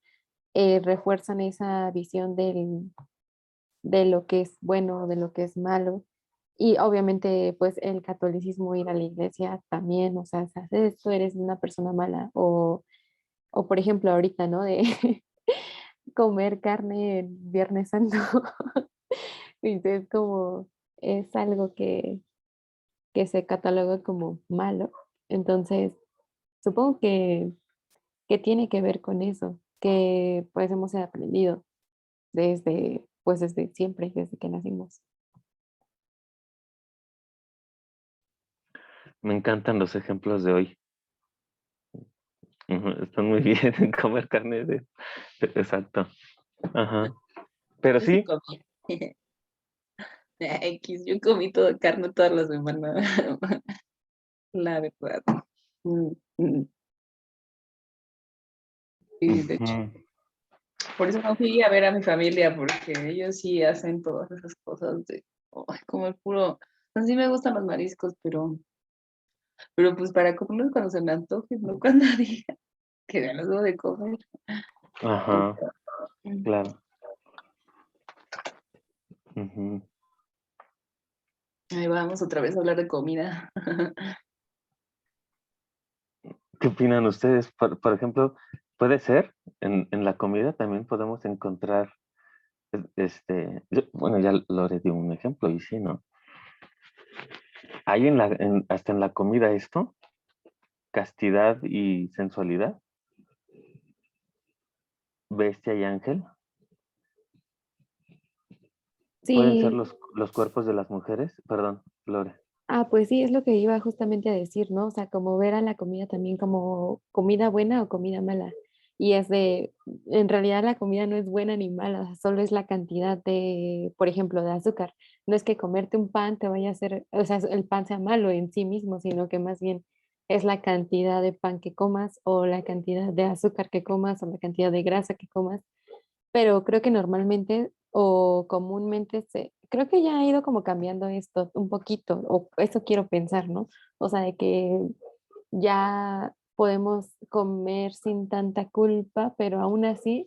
refuerzan esa visión de lo que es bueno, de lo que es malo. Y obviamente, pues, el catolicismo, ir a la iglesia también, o sea, si haces esto, eres una persona mala. O por ejemplo, ahorita, ¿no? De comer carne en Viernes Santo. Y es como, es algo que se cataloga como malo. Entonces, supongo que tiene que ver con eso, que pues hemos aprendido pues desde siempre, desde que nacimos. Me encantan los ejemplos de hoy. Ujú, están muy bien en comer carne de... Exacto. Ajá. Pero Yo sí sí, comí. X, yo comí toda carne toda la semana. La verdad. Mm, mm, Sí, de hecho. ujú, Por eso no fui a ver a mi familia, porque ellos sí hacen todas esas cosas de ay, comer puro. Sí me gustan los mariscos, pero pues para comerlos cuando se me antoje, no cuando diga que ya los debo de comer. ajá, Mm. claro. Ujú. Ahí vamos otra vez a hablar de comida. ¿Qué opinan ustedes? Por ejemplo, puede ser, en la comida también podemos encontrar, bueno, ya Lore dio un ejemplo y sí, ¿no? ¿Hay hasta en la comida esto? ¿Castidad y sensualidad? ¿Bestia y ángel? ¿Pueden ser Sí, los cuerpos de las mujeres? Perdón, Lore. pues sí, es lo que iba justamente a decir, ¿no? O sea, como ver a la comida también como comida buena o comida mala. Y en realidad la comida no es buena ni mala, solo es la cantidad de, por ejemplo, de azúcar. No es que comerte un pan te vaya a hacer, o sea, el pan sea malo en sí mismo, sino que más bien es la cantidad de pan que comas o la cantidad de azúcar que comas o la cantidad de grasa que comas. Pero creo que normalmente o comúnmente creo que ya ha ido como cambiando esto un poquito, o eso quiero pensar, ¿no? O sea, de que ya podemos comer sin tanta culpa, pero aún así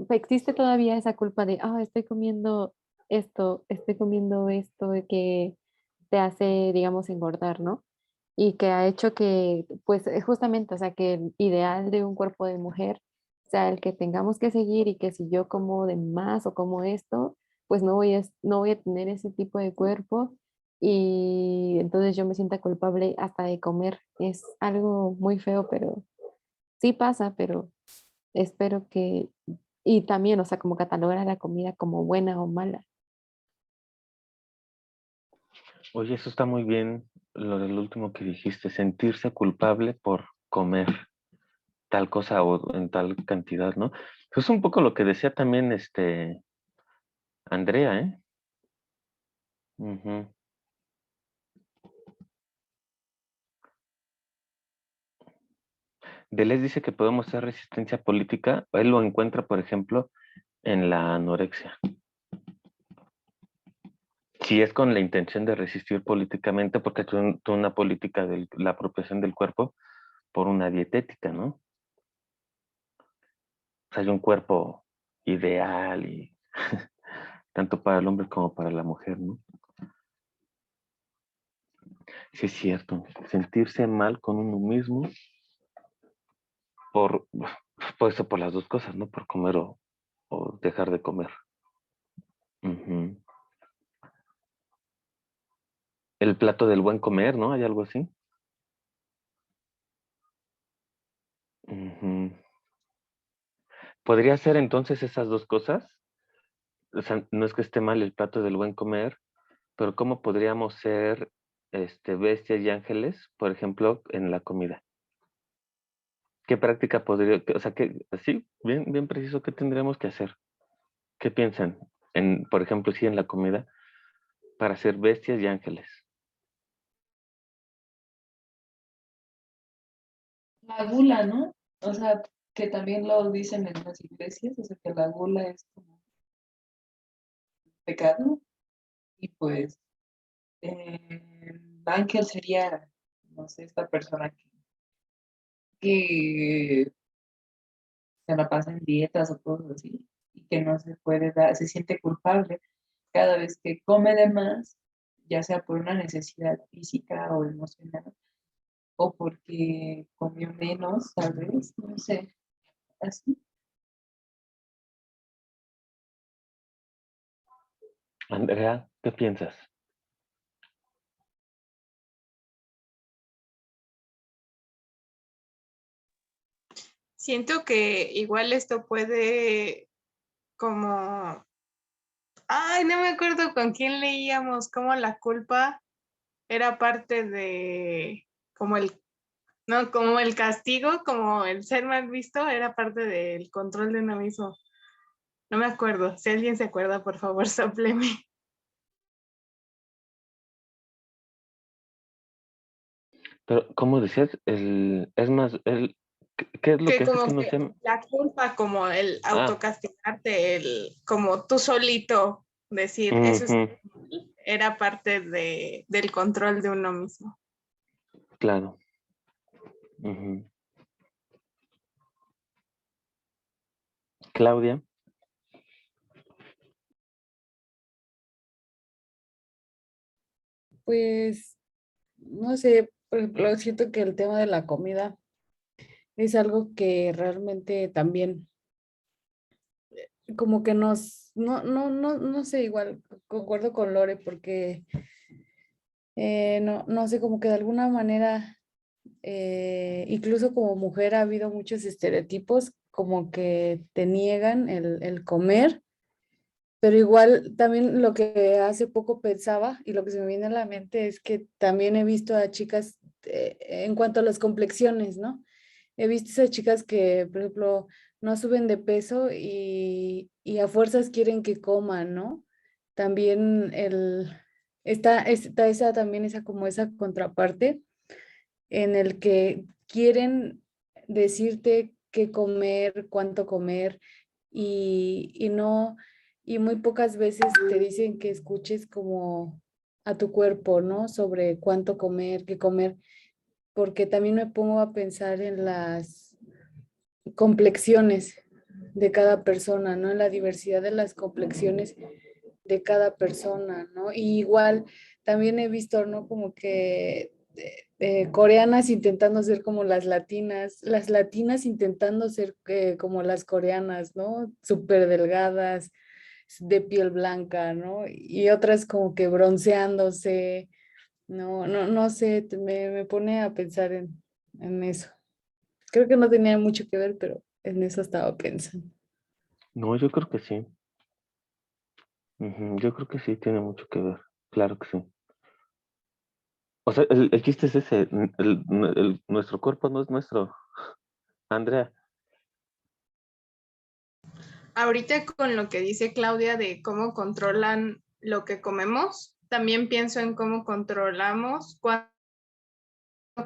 existe todavía esa culpa de, estoy comiendo esto, estoy comiendo esto que te hace, digamos, engordar, ¿no? Y que ha hecho que, pues justamente, o sea, que el ideal de un cuerpo de mujer sea el que tengamos que seguir y que si yo como de más o como esto, pues no voy a tener ese tipo de cuerpo y entonces yo me sienta culpable hasta de comer. Es algo muy feo, pero sí pasa, pero espero que, y también, o sea, como catalogar a la comida como buena o mala. Oye, eso está muy bien, lo del último que dijiste, sentirse culpable por comer tal cosa o en tal cantidad, ¿no? Es un poco lo que decía también Andrea, ¿eh? Ujú. Deleuze dice que podemos hacer resistencia política, él lo encuentra, por ejemplo, en la anorexia. Si es con la intención de resistir políticamente, porque es toda una política de la apropiación del cuerpo por una dietética, ¿no? O sea, hay un cuerpo ideal y tanto para el hombre como para la mujer, ¿no? Sí, es cierto. Sentirse mal con uno mismo por, puede ser por las dos cosas, ¿no? Por comer o dejar de comer. Ujú. El plato del buen comer, ¿no? ¿Hay algo así? Ujú. ¿Podría ser entonces esas dos cosas? O sea, no es que esté mal el plato del buen comer, pero ¿cómo podríamos ser bestias y ángeles, por ejemplo, en la comida? ¿Qué práctica podría, o sea, que así, bien, bien preciso, qué tendríamos que hacer? ¿Qué piensan? Por ejemplo, sí, en la comida, para ser bestias y ángeles. La gula, ¿no? O sea, que también lo dicen en las iglesias, o sea, que la gula es como pecado y pues el ángel sería, no sé, esta persona que se la pasa en dietas o cosas así y que no se puede dar, se siente culpable cada vez que come de más, ya sea por una necesidad física o emocional o porque comió menos, tal vez, no sé, así. Andrea, ¿qué piensas? Siento que igual esto puede como, ay, no me acuerdo con quién leíamos, como la culpa era parte de, como el, no, como el castigo, como el ser mal visto, era parte del control de uno mismo. No me acuerdo, si alguien se acuerda, por favor, sopleme. Pero, ¿cómo decías? Es más, ¿qué es lo Que que hace como que no que sea? la culpa, como el Ah, autocastigarte, el, como tú solito decir, eso es, ujú, era parte del control de uno mismo. claro. Ujú. Claudia, Pues, no sé, por ejemplo, siento que el tema de la comida es algo que realmente también como que no sé, igual concuerdo con Lore porque no sé, como que de alguna manera, incluso como mujer ha habido muchos estereotipos como que te niegan el comer, pero igual también lo que hace poco pensaba y lo que se me viene a la mente es que también he visto a chicas en cuanto a las complexiones, ¿no? He visto esas chicas que, por ejemplo, no suben de peso y a fuerzas quieren que coman, ¿no? También está esa también esa como esa contraparte en el que quieren decirte qué comer, cuánto comer y no, y muy pocas veces te dicen que escuches como a tu cuerpo, ¿no? Sobre cuánto comer, qué comer, porque también me pongo a pensar en las complexiones de cada persona, ¿no? En la diversidad de las complexiones de cada persona, ¿no? Y igual también he visto, ¿no? Como que coreanas intentando ser como las latinas intentando ser como las coreanas, ¿no? Súper delgadas, de piel blanca, ¿no? Y otras como que bronceándose, no sé, me pone a pensar en eso. Creo que no tenía mucho que ver, pero en eso estaba pensando. No, yo creo que sí. Yo creo que sí tiene mucho que ver. Claro que sí. O sea, el chiste es ese. Nuestro cuerpo no es nuestro. Andrea, Ahorita con lo que dice Claudia de cómo controlan lo que comemos, también pienso en cómo controlamos cuando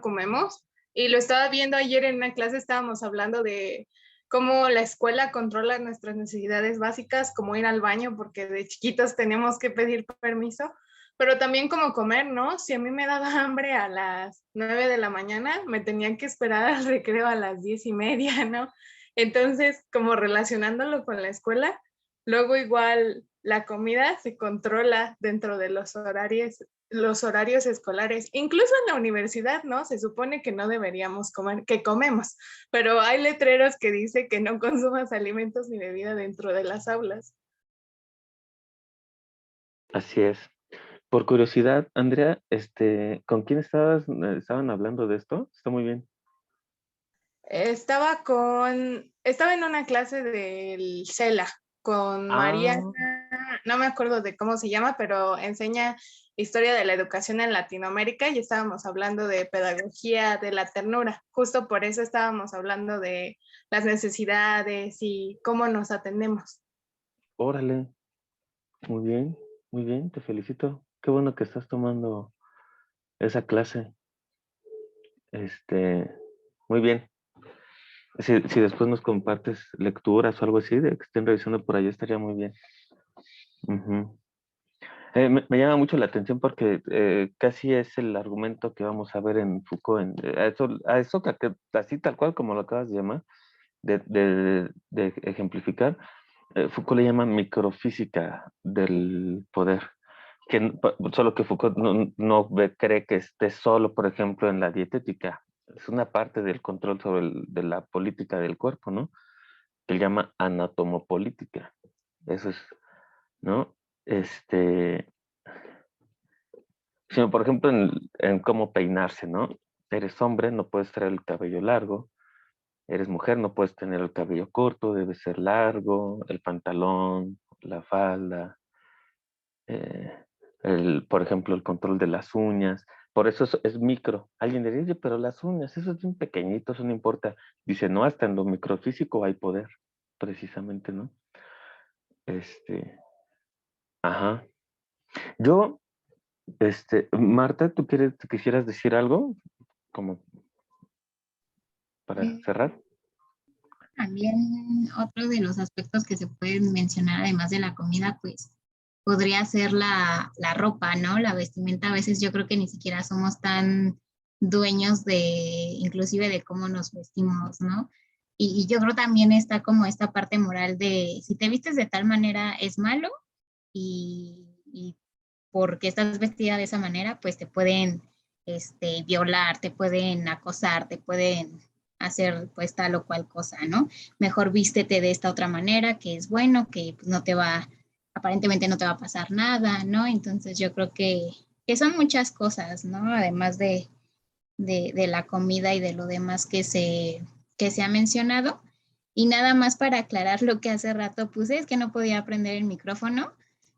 comemos. Y lo estaba viendo ayer en una clase, estábamos hablando de cómo la escuela controla nuestras necesidades básicas, como ir al baño, porque de chiquitos tenemos que pedir permiso, pero también como comer, ¿no? Si a mí me daba hambre a las 9 de la mañana, me tenían que esperar al recreo a las 10:30, ¿no? Entonces, como relacionándolo con la escuela, luego igual la comida se controla dentro de los horarios escolares, incluso en la universidad, ¿no? Se supone que no deberíamos comer, que comemos, pero hay letreros que dice que no consumas alimentos ni bebida dentro de las aulas. así es. Por curiosidad, Andrea, ¿con quién estaban hablando de esto? Está muy bien. Estaba en una clase del CELA con María, Ah, no me acuerdo de cómo se llama, pero enseña historia de la educación en Latinoamérica y estábamos hablando de pedagogía de la ternura. Justo por eso estábamos hablando de las necesidades y cómo nos atendemos. órale. Muy bien, te felicito. Qué bueno que estás tomando esa clase. Este, muy bien. Si después nos compartes lecturas o algo así, de que estén revisando por ahí, estaría muy bien. Ujú. Me llama mucho la atención porque casi es el argumento que vamos a ver en Foucault, a eso así tal cual como lo acabas de llamar, de ejemplificar. Foucault le llama microfísica del poder, solo que Foucault cree que esté solo, por ejemplo, en la dietética. Es una parte del control de la política del cuerpo, ¿no? Que él llama anatomopolítica. Eso es, ¿no? Este, sino por ejemplo en cómo peinarse, ¿no? Eres hombre, no puedes traer el cabello largo. Eres mujer, no puedes tener el cabello corto, debe ser largo, el pantalón, la falda, eh, por ejemplo, el control de las uñas. Por eso es micro. Alguien diría, "Oye, pero las uñas, eso es un pequeñito, eso no importa". Dice, no, hasta en lo microfísico hay poder, precisamente, ¿no? Este, ajá. Yo, Marta, quisieras decir algo como para Eh, cerrar? También otro de los aspectos que se pueden mencionar, además de la comida, pues podría ser la ropa, ¿no? La vestimenta. A veces yo creo que ni siquiera somos tan dueños inclusive de cómo nos vestimos, ¿no? Y yo creo también está como esta parte moral de si te vistes de tal manera es malo y porque estás vestida de esa manera, pues te pueden violar, te pueden acosar, te pueden hacer pues tal o cual cosa, ¿no? Mejor vístete de esta otra manera, que es bueno, que pues, aparentemente no te va a pasar nada, ¿no? Entonces yo creo que son muchas cosas, ¿no? Además de la comida y de lo demás que se ha mencionado. Y nada más para aclarar lo que hace rato puse, es que no podía prender el micrófono,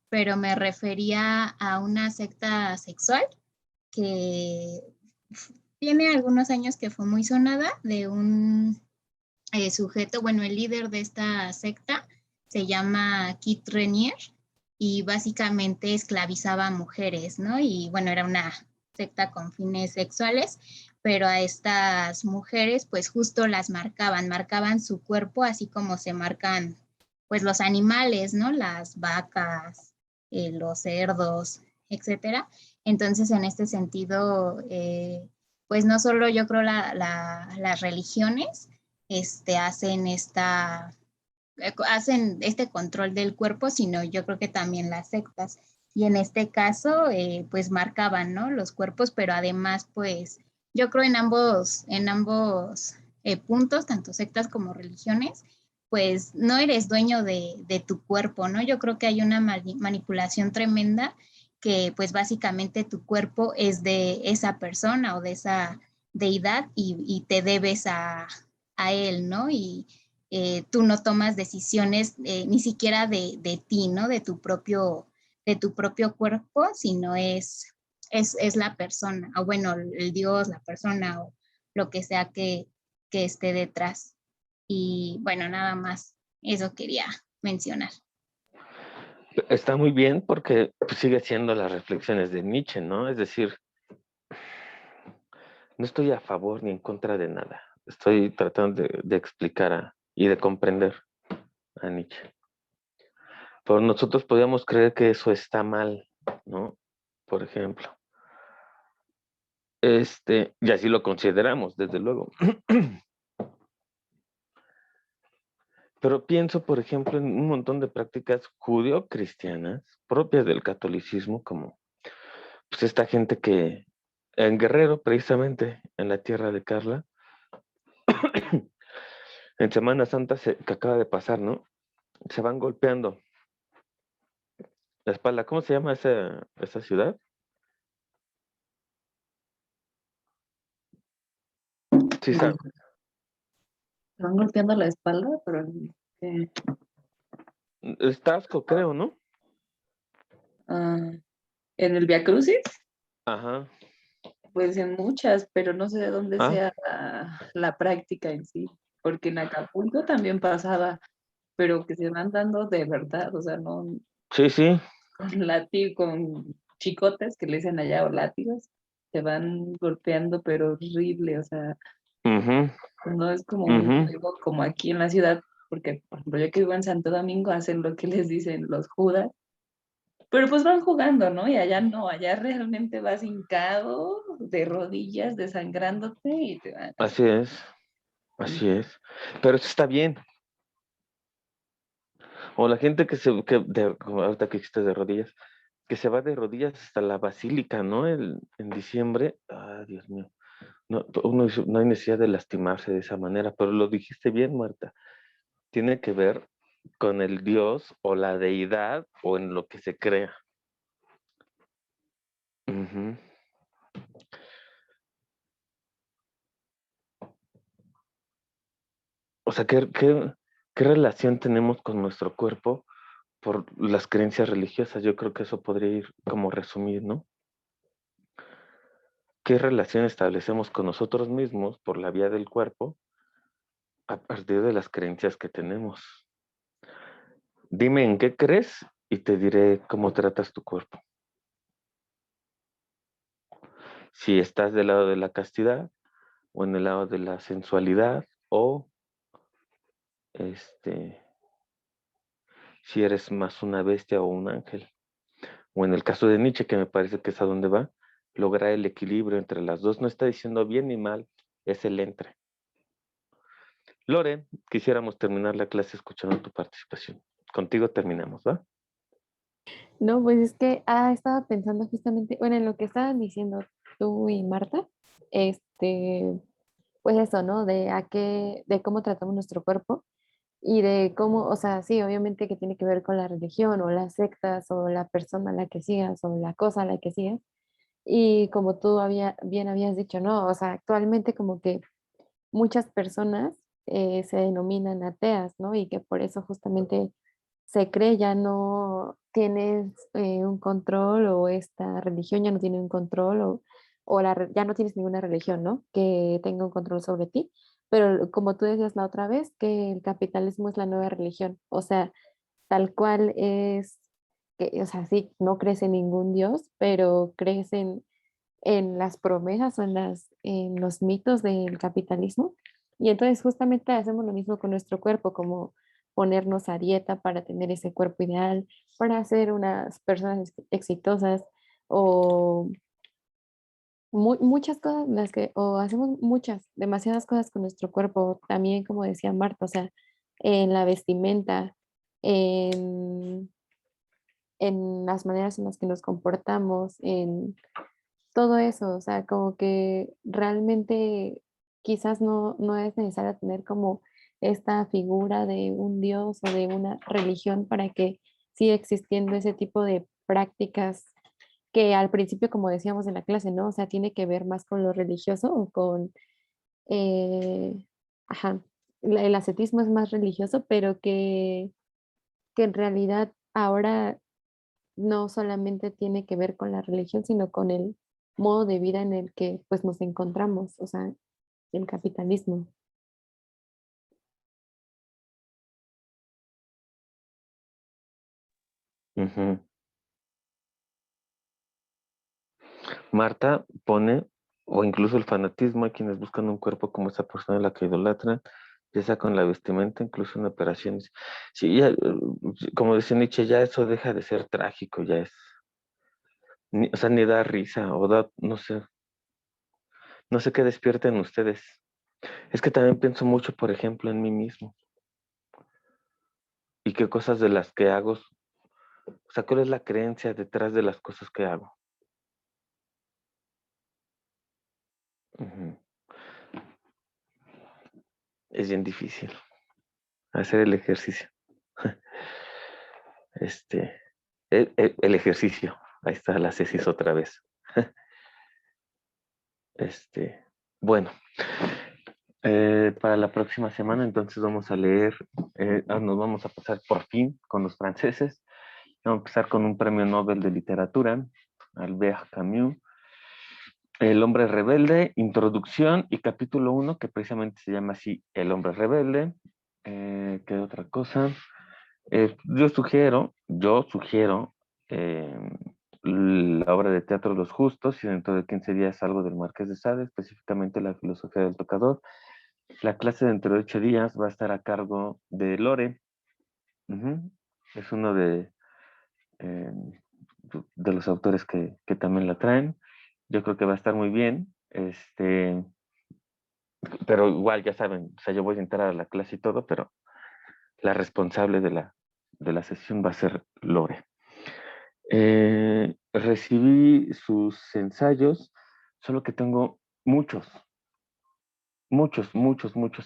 pero me refería a una secta sexual que tiene algunos años que fue muy sonada de un sujeto, bueno, el líder de esta secta se llama Kit Renier y básicamente esclavizaba a mujeres, ¿no? Y bueno, era una secta con fines sexuales, pero a estas mujeres pues justo las marcaban su cuerpo así como se marcan pues los animales, ¿no? Las vacas, los cerdos, etcétera. Entonces, en este sentido, pues no solo yo creo las religiones, hacen hacen este control del cuerpo, sino yo creo que también las sectas. Y en este caso, pues marcaban, ¿no? Los cuerpos, pero además, pues yo creo en ambos puntos, tanto sectas como religiones, pues no eres dueño de tu cuerpo, ¿no? Yo creo que hay una manipulación tremenda que pues básicamente tu cuerpo es de esa persona o de esa deidad y te debes a él, ¿no? Y tú no tomas decisiones ni siquiera de ti, ¿no? De tu propio cuerpo, sino es la persona, o bueno, el Dios, la persona, o lo que sea que esté detrás. Y bueno, nada más, eso quería mencionar. Está muy bien porque pues, sigue siendo las reflexiones de Nietzsche, ¿no? Es decir, no estoy a favor ni en contra de nada. Estoy tratando de explicar y de comprender a Nietzsche. Pero nosotros podríamos creer que eso está mal, ¿no? Por ejemplo. Y así lo consideramos, desde luego. Pero pienso, por ejemplo, en un montón de prácticas judío-cristianas propias del catolicismo, como pues esta gente que en Guerrero, precisamente, en la tierra de Carla, en Semana Santa que acaba de pasar, ¿no? Se van golpeando la espalda. ¿Cómo se llama esa ciudad? Sí, Se van golpeando la espalda, pero es Tasco, creo, ¿no? en el Via Crucis, Ajá. pues en muchas, pero no sé de dónde Ah, sea la práctica en sí, porque en Acapulco también pasaba, pero que se van dando de verdad, o sea, no sí, sí. con chicotes que le dicen allá o látigos, se van golpeando, pero horrible, o sea, Ujú, no es como un ujú. juego como aquí en la ciudad, porque, por ejemplo, yo que vivo en Santo Domingo, hacen lo que les dicen los judas, pero pues van jugando, ¿no? Y allá no, allá realmente vas hincado, de rodillas, desangrándote y te van así. Así es, así es. Pero eso está bien. O la gente como ahorita que hiciste de rodillas, que se va de rodillas hasta la basílica, ¿no? En diciembre. Ah, Dios mío. No, no hay necesidad de lastimarse de esa manera, pero lo dijiste bien, Marta. Tiene que ver con el Dios o la deidad o en lo que se crea. Ujú. O sea, ¿qué relación tenemos con nuestro cuerpo por las creencias religiosas? Yo creo que eso podría ir como resumir, ¿no? ¿Qué relación establecemos con nosotros mismos por la vía del cuerpo a partir de las creencias que tenemos? Dime en qué crees y te diré cómo tratas tu cuerpo. Si estás del lado de la castidad o en el lado de la sensualidad o si eres más una bestia o un ángel. O en el caso de Nietzsche, que me parece que es a donde va, lograr el equilibrio entre las dos. No está diciendo bien ni mal, es el entre. Lore, quisiéramos terminar la clase escuchando tu participación. Contigo terminamos, ¿va? No, pues es que estaba pensando justamente, bueno, en lo que estaban diciendo tú y Marta, pues eso, ¿no? De cómo tratamos nuestro cuerpo y de cómo, o sea, sí, obviamente que tiene que ver con la religión o las sectas o la persona a la que sigas o la cosa a la que sigas. Y como tú bien habías dicho, ¿no? O sea, actualmente como que muchas personas se denominan ateas, ¿no? Y que por eso justamente se cree ya no tienes un control o esta religión ya no tiene un control ya no tienes ninguna religión, ¿no? Que tenga un control sobre ti. Pero como tú decías la otra vez, que el capitalismo es la nueva religión, o sea, tal cual es, que, o sea, sí, no crees en ningún dios, pero crees en las promesas o en los mitos del capitalismo. Y entonces justamente hacemos lo mismo con nuestro cuerpo, como ponernos a dieta para tener ese cuerpo ideal, para ser unas personas exitosas o muchas cosas, o hacemos muchas, demasiadas cosas con nuestro cuerpo, también como decía Marta, o sea, en la vestimenta, en, en las maneras en las que nos comportamos, en todo eso, o sea, como que realmente quizás no es necesario tener como esta figura de un dios o de una religión para que siga existiendo ese tipo de prácticas que al principio, como decíamos en la clase, ¿no? O sea, tiene que ver más con lo religioso o con, eh, ajá, el ascetismo es más religioso, pero que en realidad ahora no solamente tiene que ver con la religión, sino con el modo de vida en el que pues nos encontramos, o sea, el capitalismo. Ujú. Marta pone, o incluso el fanatismo, hay quienes buscan un cuerpo como esa persona a la que idolatran, ya sea con la vestimenta, incluso en operaciones. Sí, ya, como decía Nietzsche, ya eso deja de ser trágico, ya es, o sea, ni da risa, o da, no sé qué despierten ustedes. Es que también pienso mucho, por ejemplo, en mí mismo, y qué cosas de las que hago, o sea, cuál es la creencia detrás de las cosas que hago. Ujú. Es bien difícil hacer el ejercicio. Este, el ejercicio. Ahí está la cesis otra vez. Este, bueno, para la próxima semana entonces vamos a leer, nos vamos a pasar por fin con los franceses. Vamos a empezar con un premio Nobel de literatura, Albert Camus, El hombre rebelde, introducción y capítulo 1, que precisamente se llama así, El hombre rebelde. ¿Qué otra cosa? Yo sugiero eh, la obra de teatro Los Justos y dentro de 15 días algo del Marqués de Sade, específicamente la filosofía del tocador. La clase dentro de 8 días va a estar a cargo de Lore. Ujú. Es uno eh, de los autores que también la traen. Yo creo que va a estar muy bien. Pero igual, ya saben, o sea, yo voy a entrar a la clase y todo, pero la responsable de la sesión va a ser Lore. Recibí sus ensayos, solo que tengo muchos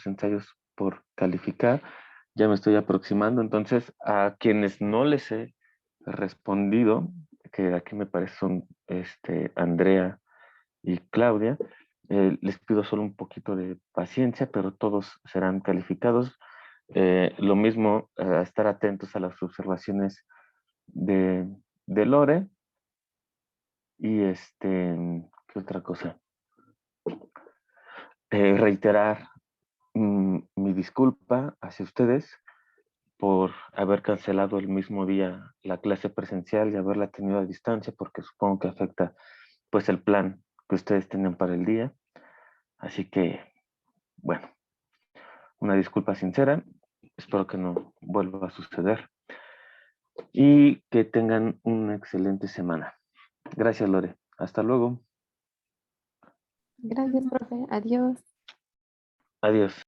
ensayos por calificar. Ya me estoy aproximando, entonces a quienes no les he respondido, que aquí me parece son Andrea y Claudia, les pido solo un poquito de paciencia, pero todos serán calificados. Lo mismo, estar atentos a las observaciones de, de Lore y ¿qué otra cosa? Reiterar mi disculpa hacia ustedes por haber cancelado el mismo día la clase presencial y haberla tenido a distancia, porque supongo que afecta pues el plan que ustedes tienen para el día. Así que, bueno, una disculpa sincera. Espero que no vuelva a suceder y que tengan una excelente semana. Gracias, Lore. Hasta luego. Gracias, profe. Adiós. Adiós.